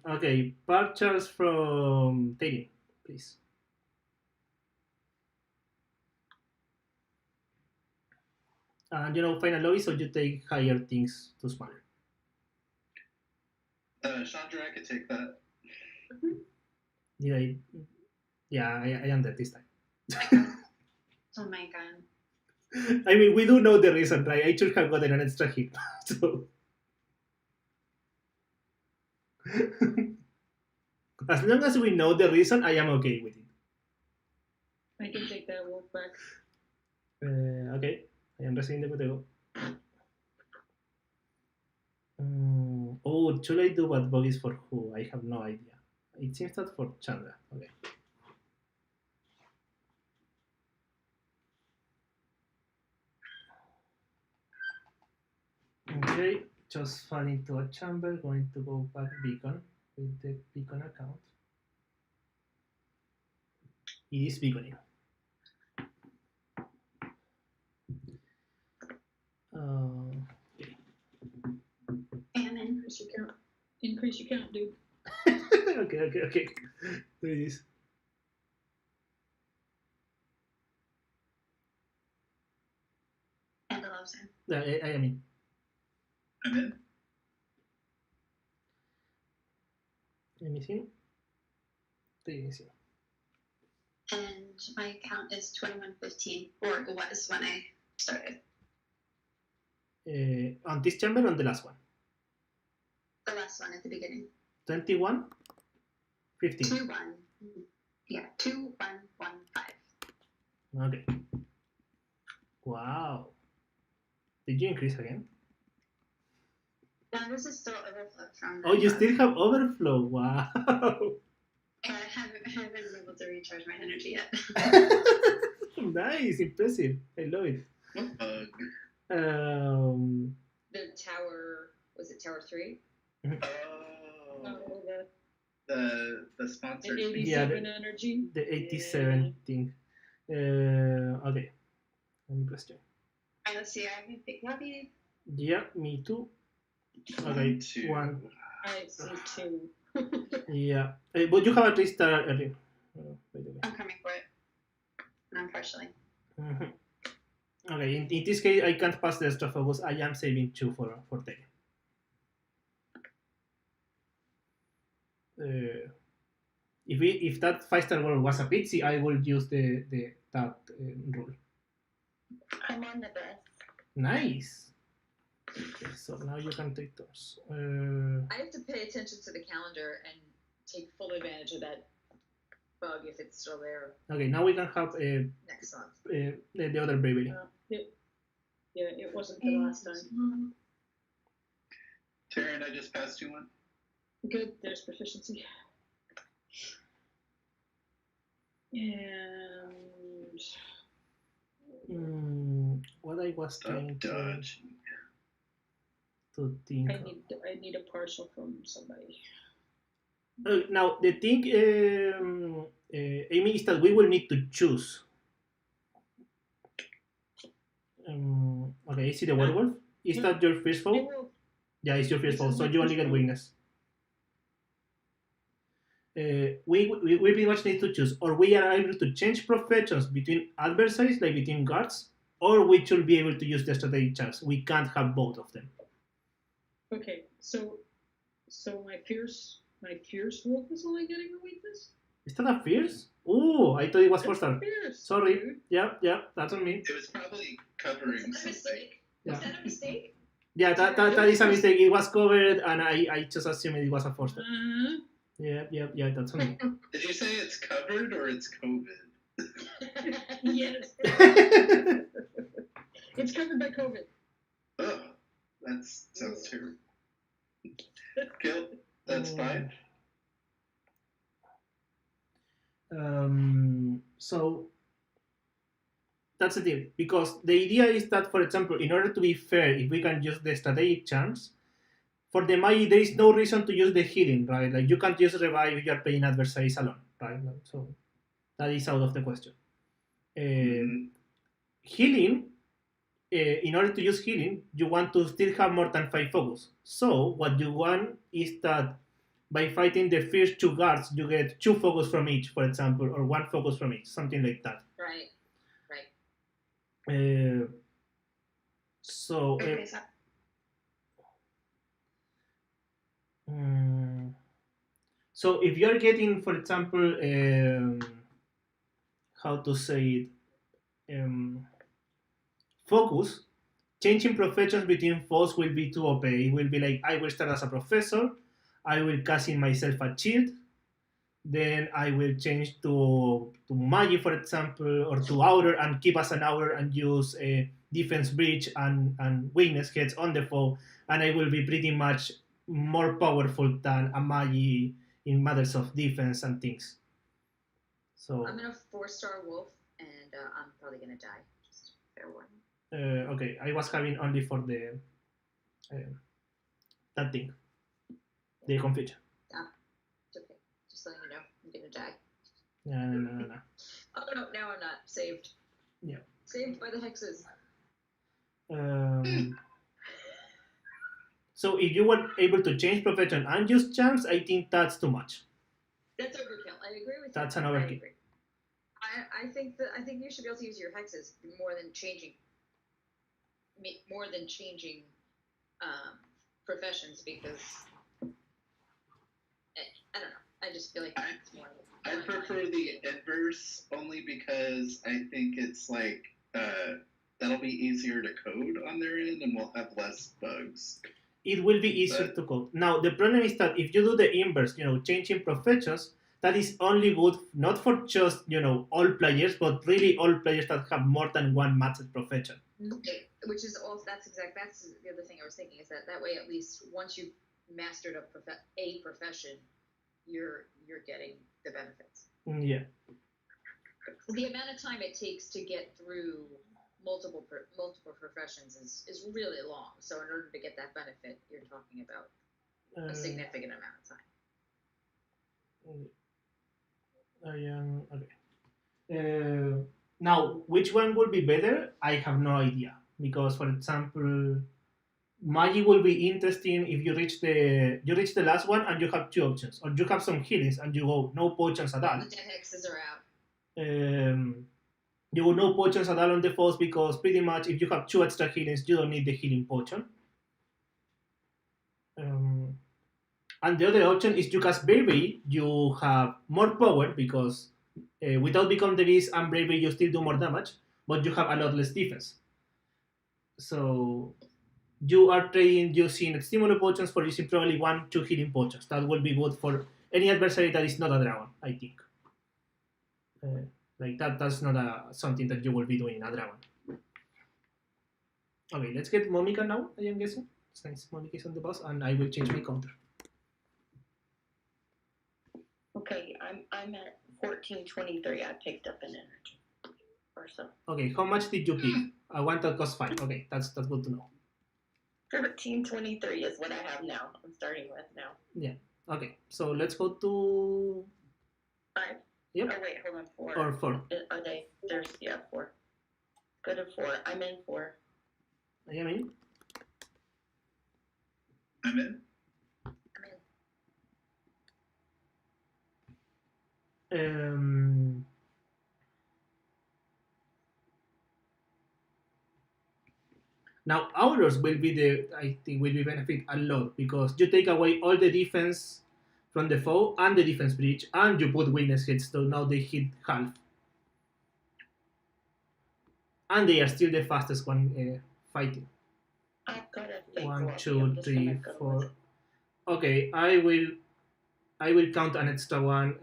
Okay, partials from Teddy, please. And final lobby, so you take higher things to smaller. Chandra, I could take that. Did I? Yeah, I am dead this time. Oh my god. I mean, we do know the reason, right? I should have gotten an extra hit. So. As long as we know the reason, I am okay with it. I can take that wolf back. Okay, I am receiving the Putego. Oh, should I do what bug is for who? I have no idea. It seems that for Chandra. Okay. Okay, just fall into a chamber, going to go back beacon with the beacon account. It is beaconing. Okay. And Increase your count, dude. Okay. Do this. AndolovWU. I am in. I'm in. Anything? Anything. And my count is 2115, or it was when I started. On this chamber, on the last one. The last one at the beginning. 21? 15. 2 1. Yeah, 2 1 1 5. Okay. Wow. Did you increase again? No, this is still overflow from. Oh, you above. still have overflow. Wow. Yeah, I haven't been able to recharge my energy yet. Nice, impressive. I love it. Bug. The tower, was it Tower 3? Oh, Oh, the sponsored. the 87 energy. The 87 thing. Okay. Let me press check. Alright, let's see. I have a big lobby. Yeah, me too. Okay, Two. one. I see 2. Yeah. But you have at least early. By the way. I'm coming for it. Unfortunately. Mhm. Okay, in this case, I can't pass the extra focus. I am saving 2 for Taylor. If that 5-star world was a pixie, I would use that rule. I'm on the bus. Nice. Okay, so now you can take those. I have to pay attention to the calendar and take full advantage of that bug if it's still there Okay, now we can have next month. the other bravery. Yeah, it wasn't the last time. Taryn, I just passed you one. Good, there's proficiency. And What I was Stop trying dodge. to think. I need a partial from somebody. Now the thing, Amy, is that we will need to choose. Okay, is it the werewolf? Is that your first foe? Yeah, it's your first foe, so you only get weakness. We pretty much need to choose, or we are able to change professions between adversaries, like between guards, or we should be able to use the strategic chance. We can't have both of them. Okay, so my fierce wolf is only getting a weakness. Is that a fierce? Oh, I thought it was 4-star. Fierce. Sorry. Dude. Yeah, that's on me. It was probably covering Is that a something. mistake? Yeah. Is that a mistake? Yeah, that is a mistake. It was covered, and I just assumed it was a 4-star. Uh-huh. Yeah, that's on me. Did you say it's covered or it's COVID? Yes. It's covered by COVID. Oh, that sounds terrible. Kill. That's fine. So that's the thing, because the idea is that, for example, in order to be fair, if we can use the strategic charms, for the magic there is no reason to use the healing, right? Like you can't just revive if you are playing adversaries alone, right? Like, so that is out of the question. Healing, in order to use healing, you want to still have more than 5 focus. So what you want is that by fighting the first 2 guards, you get 2 focus from each, for example, or 1 focus from each, something like that. Right. So Okay, so so if you're getting, for example, how to say it, focus, changing professions between foes will be too OP. It will be like, I will start as a professor, I will cast in myself a shield, then I will change to magic, for example, or to outer, and keep as an outer and use a defense breach and weakness heads on the foe, and I will be pretty much more powerful than a magi in matters of defense and things. So I'm in a 4-star wolf, and I'm probably gonna die. Just fair warning. okay, I was having only for the that thing, the confusion. It's okay. Just letting you know, I'm gonna die. No. Oh no, now I'm not saved. Yeah. Saved by the hexes. So if you were able to change profession and use charms, I think that's too much. That's overkill. I agree with you. That's an I overkill. agree. I think you should be able to use your hexes more than changing professions, because I don't know. I just feel like it's more. I prefer the inverse only because I think it's like that that'll be easier to code on their end, and we'll have less bugs. It will be easier to code. Now, the problem is that if you do the inverse, changing professions, that is only good not for just, all players, but really all players that have more than one matched profession. Okay, which is also that's the other thing I was thinking is that way at least once you've mastered a profession, you're getting the benefits. Yeah. The amount of time it takes to get through multiple professions is really long. So in order to get that benefit, you're talking about a significant amount of time. Okay. Now, which one would be better? I have no idea because, for example, magic will be interesting if you reach the last one and you have two options, or you have some healings and you go no potions at all. The dead hexes are out. You will no potions at all on the falls because pretty much if you have two extra healings, you don't need the healing potion. And the other option is you cast Bravery, you have more power because without Become the Beast and Bravery you still do more damage, but you have a lot less defense. So you are trading using stimulus potions for using probably 1-2 healing potions. That will be good for any adversary that is not a dragon, I think. That's not something that you will be doing in a dragon. Okay, let's get Momika now, I am guessing. Since Momika is on the boss, and I will change my counter. Okay, I'm at 1423. I picked up an energy or so. Okay, how much did you pick? One that costs 5. Okay, that's good to know. 1323 is what I have now. I'm starting with now. Yeah. Okay, so let's go to 5. Yep. Oh wait, hold on. 4. Or 4. Are they? There's 4. Go to 4. I'm in 4. I am in. I'm in. Now ours will be benefit a lot because you take away all the defense from the foe and the defense breach, and you put weakness hits, so now they hit half. And they are still the fastest one fighting. I've got a fake 1, one. 2, 3, 4. Okay, I will count an extra one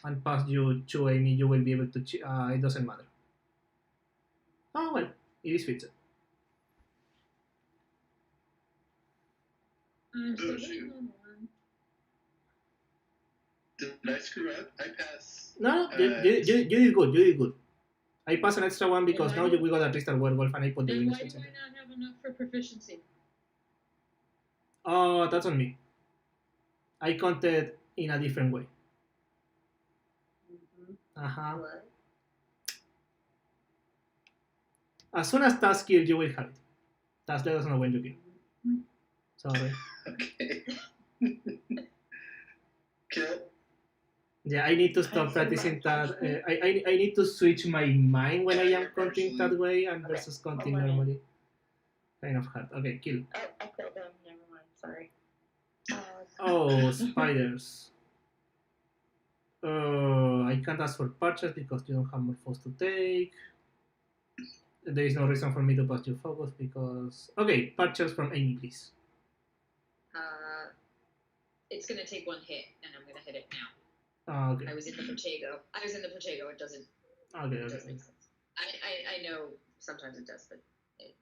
and pass you to Amy. You will be able to. It doesn't matter. Oh well, it is fixed. Oh, shoot. Did I screw up? I pass. No, you did good. You did good. I pass an extra one because now we got a Crystal Werewolf and I put the Then weakness why hits do in I there. not have enough for proficiency? Oh, that's on me. I counted in a different way. What? As soon as task kill, you will have it. Task let us know when you kill. Sorry. Okay. Kill. Yeah, I need to stop practicing that. I need to switch my mind when I am counting that way and versus counting normally. Kind of hard. Okay, kill. Oh, I killed them. Never mind. Sorry. Oh, spiders. I can't ask for patches because you don't have more foes to take. There is no reason for me to pass you focus because... Okay, patches from Amy, please. It's gonna take one hit, and I'm gonna hit it now. Okay. I was in the Protego. It doesn't. Okay, It doesn't okay. make sense. I know sometimes it does, but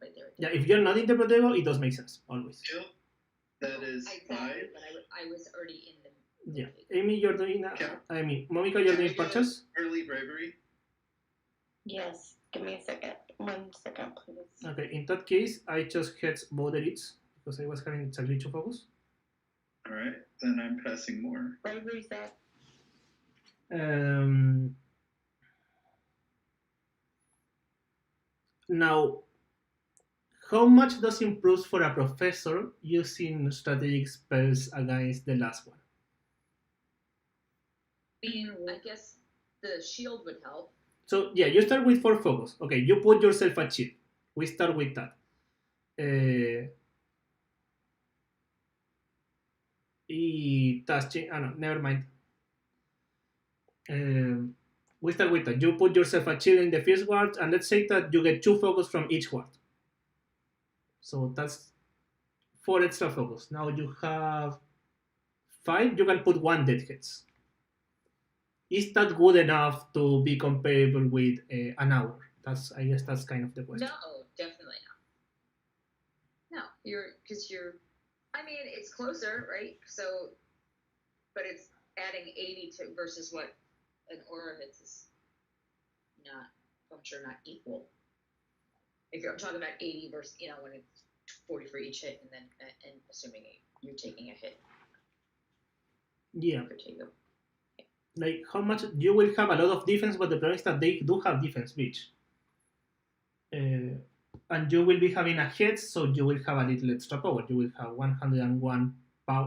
right there. Yeah, if you're not in the Protego, it does make sense, always. Kill. That is 5. Exactly, but I was already in the. Yeah. Amy, you're doing... Momika, you're doing patches? Early bravery. Yes. Give me a second. 1 second, please. Okay, in that case, I just hit both elites because I was having a glitch of focus. Alright, then I'm passing more. Bravery's up. Now, how much does improve for a professor using strategic spells against the last one? I guess the shield would help. So yeah, you start with 4 focus. Okay, you put yourself a shield. We start with that. No, never mind. We start with that. You put yourself a shield in the first ward, and let's say that you get 2 focus from each ward. So that's 4 extra focus. Now you have 5. You can put 1 dead hits. Is that good enough to be comparable with an hour? I guess that's kind of the question. No, definitely not. No, I mean, it's closer, right? So, but it's adding 80 to versus what an aura hits is not, I'm sure, not equal. If you're talking about 80 versus, when it's 40 for each hit, and then and assuming you're taking a hit. Yeah. Per table. Like how much you will have a lot of defense, but the problem is that they do have defense breach. And you will be having a hit, so you will have a little extra power. You will have 101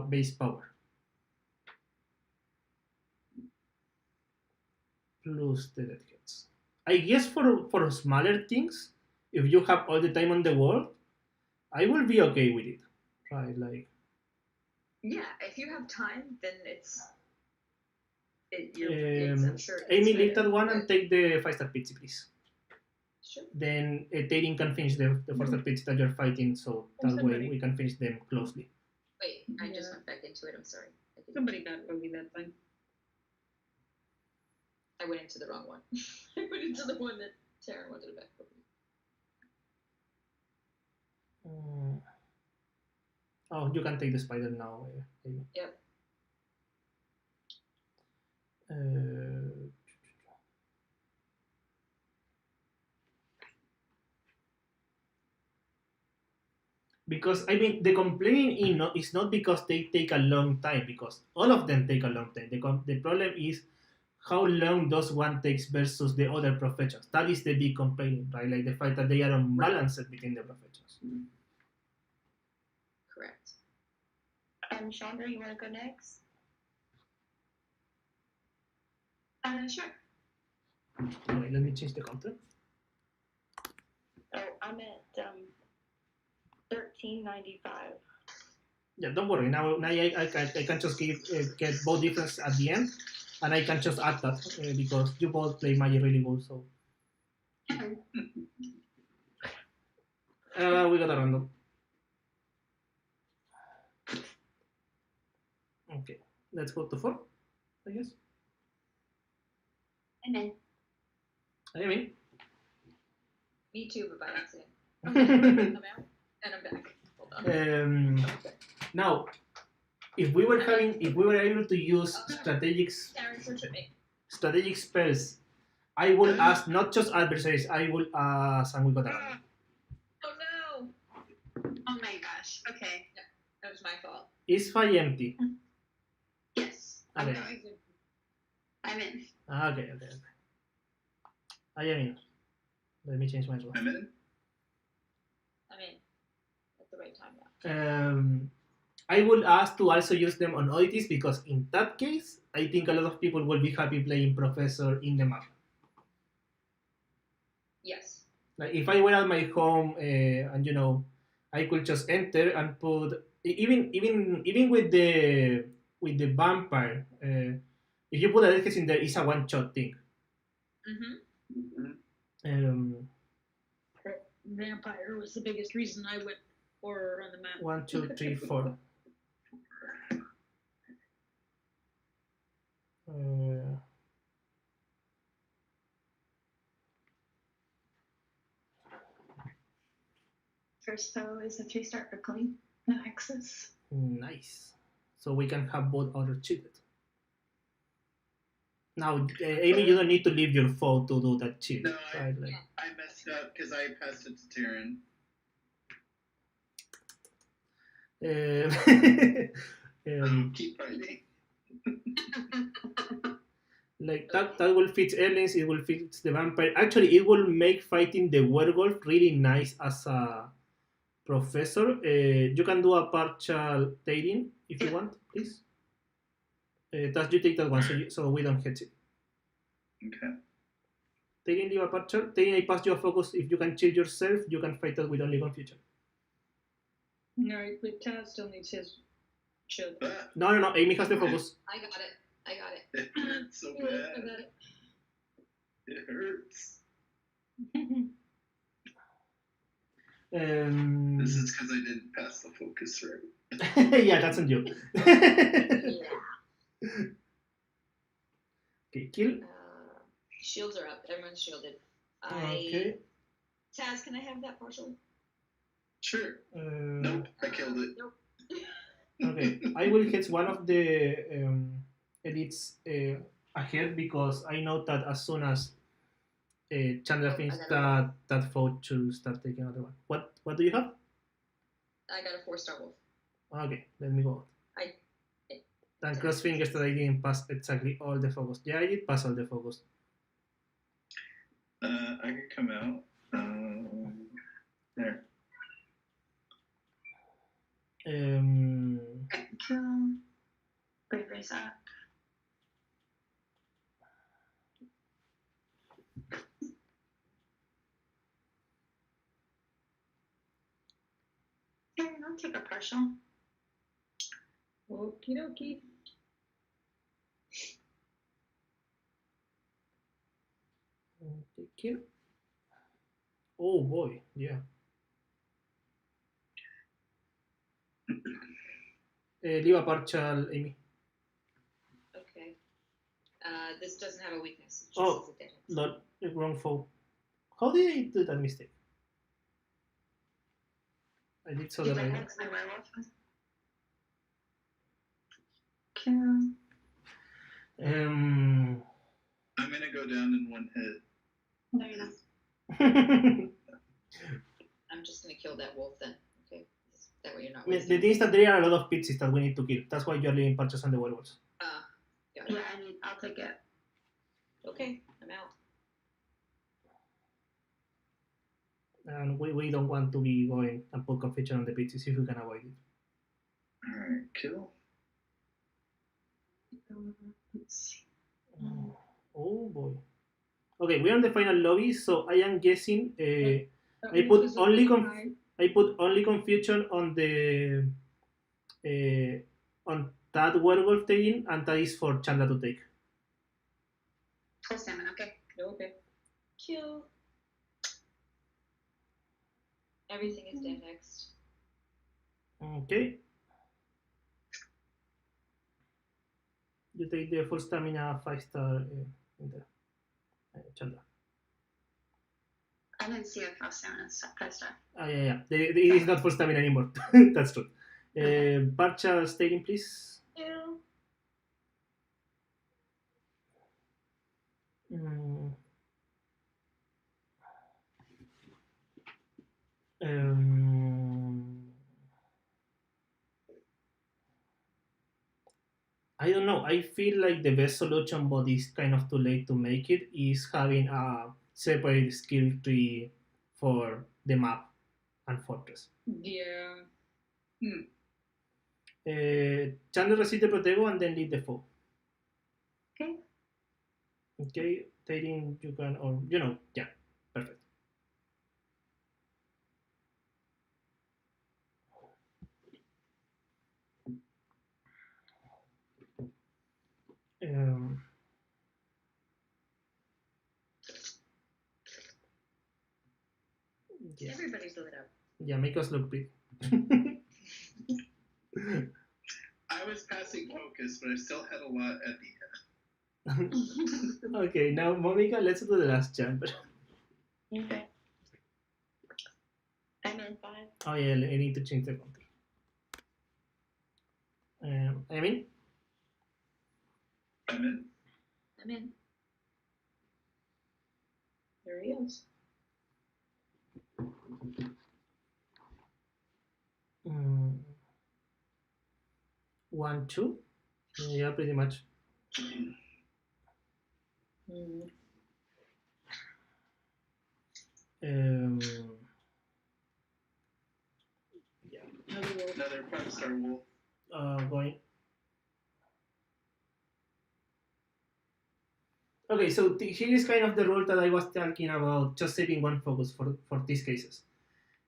base power. Plus the dead hits. I guess for smaller things, if you have all the time on the world, I will be okay with it. Right, like. Yeah, if you have time, then I'm sure. Amy, leave that one and take the 5-star pizza, please. Sure. Then Tadin can finish the 4-star pizza that you're fighting, so that way we can finish them closely. Wait, I just went back into it. I'm sorry. Somebody got bogey that time. I went into the wrong one. I went into the one that Taryn wanted to back over. Oh, you can take the spider now. Amy. Yep. Because I mean, the complaining is not because they take a long time, because all of them take a long time. The problem is how long does one takes versus the other professions. That is the big complaining, right? Like the fact that they are unbalanced between the professions. Correct. Chandra, you want to go next? Sure. Okay, let me change the counter. Oh, I'm at 1395. Yeah, don't worry. Now I can just get both difference at the end, and I can just add that because you both play magic really good. So we got a random. Okay, let's go to 4, I guess. I'm in. I mean. Me too, but by accident. I'm out and I'm back. Hold on. Now, if we were able to use strategic spells, I will ask not just adversaries. I will ask, and we got a random. Oh no! Oh my gosh. Okay. That was my fault. Is 5 empty? Yes. Okay. I'm in. Okay. I am in. Let me change my role. I'm in. I'm in at the right time now. I will ask to also use them on oddities because in that case, I think a lot of people will be happy playing Professor in the map. Yes. Like if I were at my home and I could just enter and put even with the vampire. If you put a Hexing in there, it's a one-shot thing. Vampire was the biggest reason I went horror on the map. 1, 2, 3, 4. First foe is a 3-star for clean. No hexes. Nice. So we can have both others cheated. Now, Amy, you don't need to leave your foe to do that cheat. No, right? I messed up because I passed it to Taryn. Keep fighting. Like that will fit Erlings, it will fit the vampire. Actually, it will make fighting the werewolf really nice as a professor. You can do a partial Tadin if you want, please. That you take that one so we don't hit it. Okay. Tadin, leave a partial. Tadin, I pass you a focus. If you can chill yourself, you can fight that with only confusion. Alright, but Taz still needs his shield. No. Amy has the focus. I got it. It's so bad. I got it. It hurts. This is because I didn't pass the focus right. Yeah, that's on you. Yeah. Okay, kill. Shields are up. Everyone's shielded. Okay. Taz, can I have that partial? Sure. Nope, I killed it. Nope. Okay, I will hit one of the elites ahead because I know that as soon as Chandra finishes that foe to start taking another one. What do you have? I got a 4-star wolf. Okay, let me go. And cross fingers that I didn't pass exactly all the focus. Yeah, I did pass all the focus. I can come out. There. Kill. Bravery's up. Yeah, I'll take a partial. Okie dokie. Okay, kill. Oh boy, yeah. Leave a partial, Amy. Okay. This doesn't have a weakness. It just Oh, is a dead end. Not the wrong foe. How did I do that mistake? I did so Did that I I. hex my werewolf? Kill. Um. I'm gonna go down in one hit. No, you're not. I'm just gonna kill that wolf then. Okay. That way you're not The wasting. thing is that there are a lot of pixies that we need to kill. That's why you're leaving parches on the werewolves. Got it. Yeah, I'll take it. Okay, I'm out. And we don't want to be going and put confusion on the pixies if we can avoid it. Alright, kill. Let's see. Oh boy. Okay, we're on the final lobby, so I am guessing That I wolf put is only up high. I put only confusion on the on that werewolf taking, and that is for Chandra to take. Full stamina, okay. Okay. Kill. Everything is dead next. Okay. You take the full stamina 5-star in there. Chandra. I didn't see a full stamina star. Yeah. It is not full stamina anymore. That's true. Partial stating, please. Kill. I don't know. I feel like the best solution, but it's kind of too late to make it, is having a separate skill tree for the map and fortress. Yeah. Chandler receive the protego and then lead the foe. Okay. Okay, Tating, you can, or yeah, perfect. Yeah. Everybody's lit up. Yeah, make us look pretty. I was passing focus, but I still had a lot at the end. Okay, now Monica, let's do the last chamber. Okay. I'm in 5. Oh yeah, I need to change the counter. I mean, I'm in. I'm in. There he is. 1, 2. Yeah, pretty much. Yeah. Another 5-star wolf. Going. Okay, so here is kind of the rule that I was talking about, just saving one focus for these cases.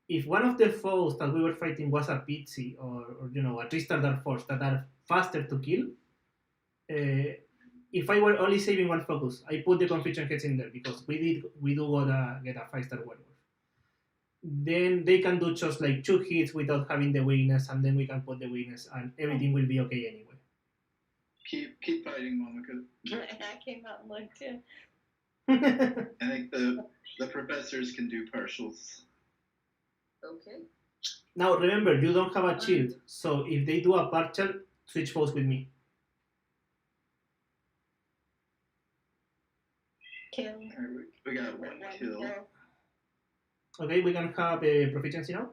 If one of the foes that we were fighting was a Pitsy or a 3-star Dark Force that are faster to kill, if I were only saving one focus, I put the confusion heads in there because we do gotta get a 5-star werewolf. Then they can do just like 2 hits without having the weakness, and then we can put the weakness, and everything will be okay anyway. Keep fighting, Monica. I came out and looked too. I think the professors can do partials. Okay. Now remember, you don't have a shield, so if they do a partial, switch foes with me. Kill. Alright, we got one kill. Okay, we can have a proficiency now.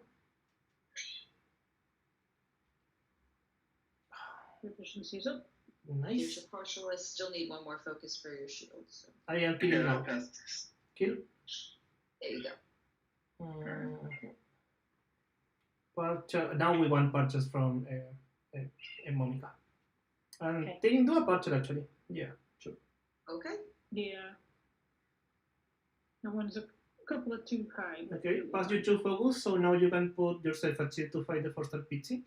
Proficiency's up. Here's Nice. your partial. I still need one more focus for your shield. So I am killing now. Past Kill. there you go. Partial. Now we want partials from Monica. And Okay. they can do a partial actually. Yeah, sure. Okay. Yeah. That one's a couple of too high. but Okay, pass you 2 focus, so now you can put yourself at shield to fight the 4-star pizzy.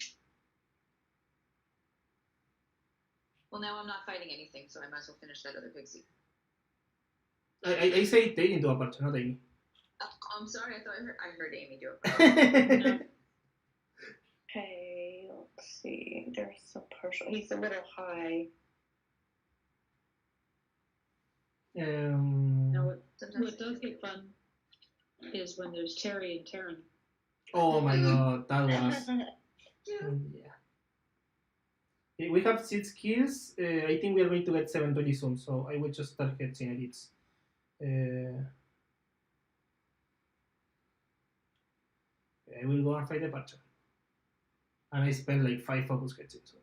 Well, now I'm not fighting anything, so I might as well finish that other pixie. I say they can do a partial, not Amy. Oh, I'm sorry. I thought I heard Amy do it. Okay, let's see. There's a partial. He's a little high. Now, what Sometimes does get fun is when there's Terry and Taryn. Oh my god, that was. Yeah. Yeah. Okay, we have 6 kills. I think we are going to get 7 really soon, so I will just start heading edits. I will go and fight the partial. And I spent like 5 focus hits, so.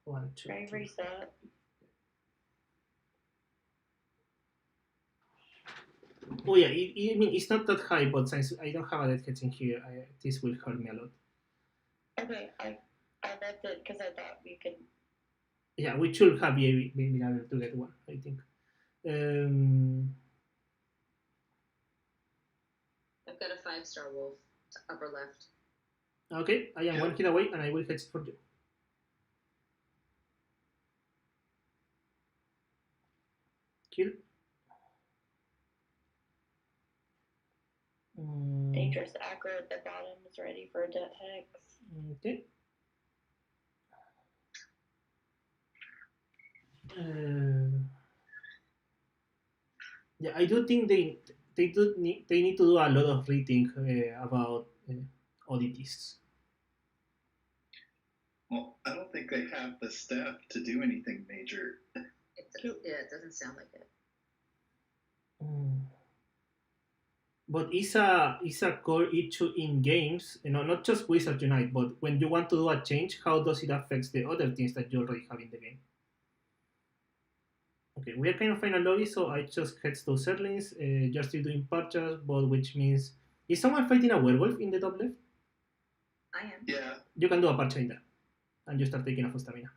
1, 2. Try 3. reset. Oh yeah, I mean it's not that high, but since I don't have a dead hits in here, this will hurt me a lot. Okay, I left it because I thought we could. Yeah, we should have been able to get one, I think. I've got a 5-star wolf, upper left. Okay, I am 1 hit away, and I will hit for you. Kill. Dangerous aggro at the bottom is ready for a death hex. Okay. Yeah, I do think they need to do a lot of rethink about oddities. Well, I don't think they have the staff to do anything major. It doesn't sound like it. But it's a core issue in games, not just Wizards Unite, but when you want to do a change, how does it affect the other things that you already have in the game? Okay, we are kind of final lobby, so I just head to Zerlings, just still doing patches, but which means, is someone fighting a werewolf in the top left? I am. Yeah, You can do a patch in there, and you start taking off stamina.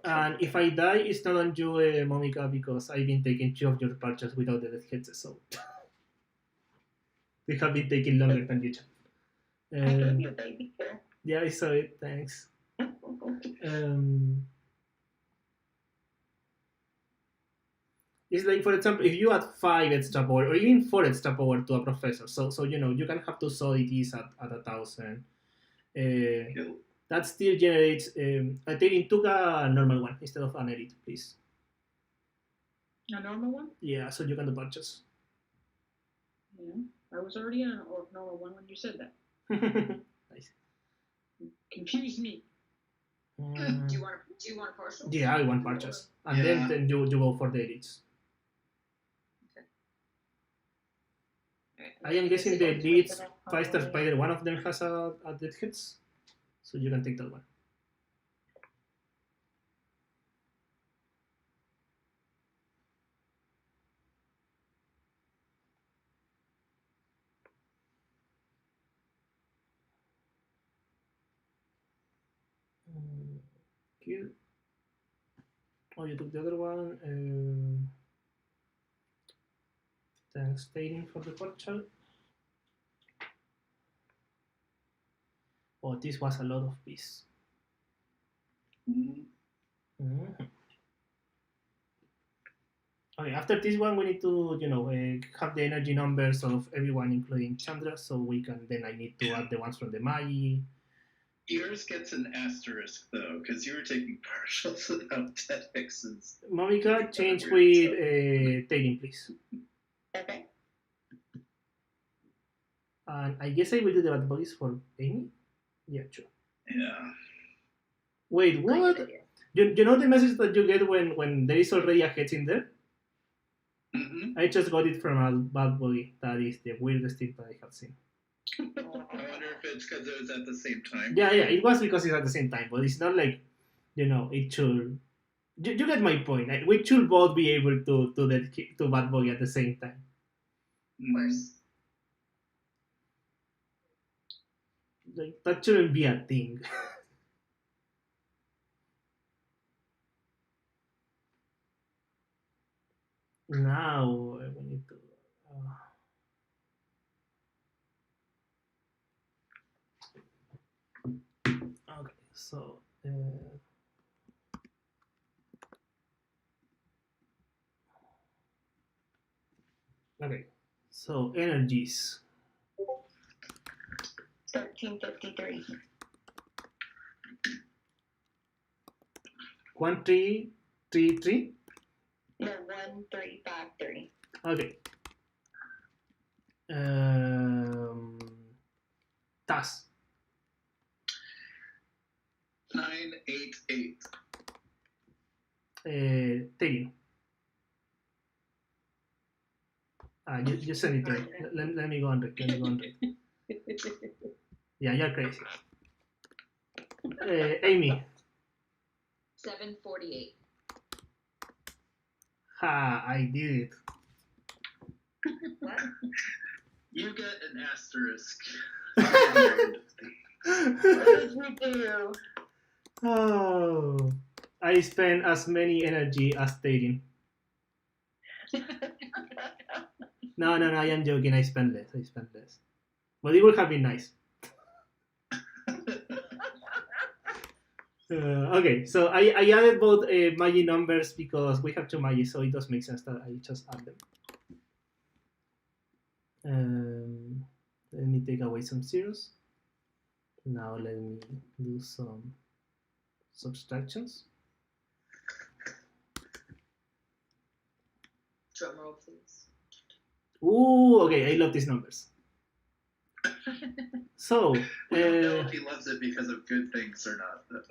And if I die, it's not on you, Monica, because I've been taking 2 of your patches without the death hits, so they have been taking longer than you. I gave you a baby kill. Yeah, I saw it. Thanks. It's like, for example, if you add 5 extra power or even 4 extra power to a professor, so you can have 2 solidities at 1,000. kill. That still generates. I think it took a normal one instead of an elite, please. A normal one? Yeah, so you can do patches. Yeah. I was already in a normal one when you said that. Nice. Confused me. Do you want a partial? Yeah, I want patches, and then you go for the elites. I am guessing the elites 5-star spider. One of them has a dead hits, so you can take that one. Kill. Oh, you took the other one. Thanks, staying for the partial. Oh, this was a lot of peace. Mm, Mhm. Okay, after this one, we need to, have the energy numbers of everyone, including Chandra, so we can, then I need to add the ones from the Magi. Yours gets an asterisk though, because you were taking partials without 10 X's. Monica, change with Taylin, please. Okay. And I guess I will do the bad boys for Amy. Yeah, sure. Yeah. Wait, what? You know the message that you get when there is already a Hexing there? Mm-hmm. I just got it from a bad boy. That is the weirdest thing that I have seen. I wonder if it's because it was at the same time. Yeah, it was because it's at the same time, but it's not like, it should. You get my point. Like, we should both be able to bad boy at the same time. Of course. Like, that shouldn't be a thing. Now we need to. Okay, so. Okay, so energies. 1353. 1333. No, 1353. Okay. Tas. 988. Taylor. You send it to me. Let me go on read. Yeah, you're crazy. Amy. 748. Ha, I did it. What? You get an asterisk. What did we do? Oh, I spent as many energy as Taylor. No, I am joking. I spent less. But it would have been nice. Okay, so I added both Magi numbers because we have two Magi, so it does make sense that I just add them. Let me take away some zeros. Now let me do some subtractions. Drum roll, please. Ooh, okay, I love these numbers. So, I don't know if he loves it because of good things or not, though.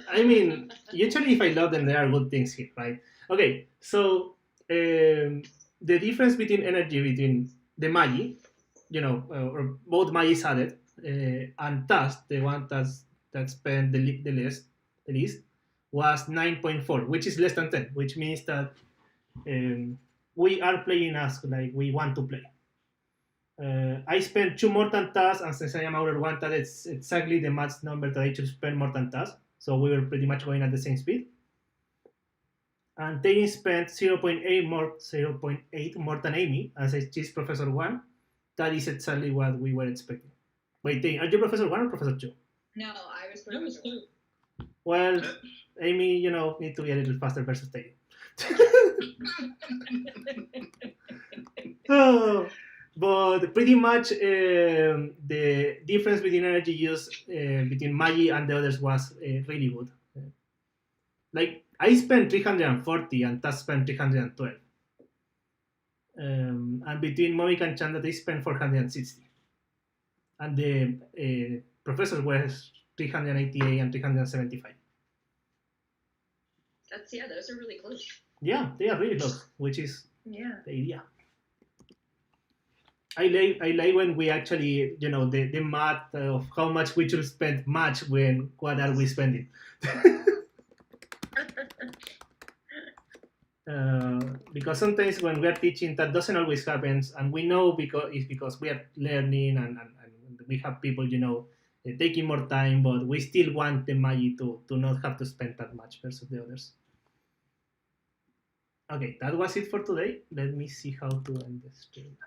I mean, usually if I love them, there are good things here, right? Okay, so the difference between energy between the Magi, or both Magis added, and Tas, the one that spent the least, was 9.4, which is less than 10, which means that we are playing as like we want to play. I spent 2 more than Tas, and since I am over 1 Tas, it's exactly the match number that I should spend more than Tas. So we were pretty much going at the same speed. And Taylor spent 0.8 more than Amy, and she's Professor 1. That is exactly what we were expecting. Wait, Taylor, are you Professor 1 or Professor 2? No, I was That was Professor 1. two. Well, Amy, need to be a little faster versus Taylor. Oh, but pretty much the difference between energy use between Magi and the others was really good. Like, I spent 340 and Tas spent 312. And between Monica and Chanda, they spent 460. And the professors were 388 and 375. Those are really close. Yeah, they are really close, which is Yeah. the idea. I like when we actually, the math of how much we should spend match when what are we spending. Because sometimes when we are teaching, that doesn't always happen, and we know because we are learning and we have people, taking more time, but we still want the Magi to not have to spend that much versus the others. Okay, that was it for today. Let me see how to end the stream.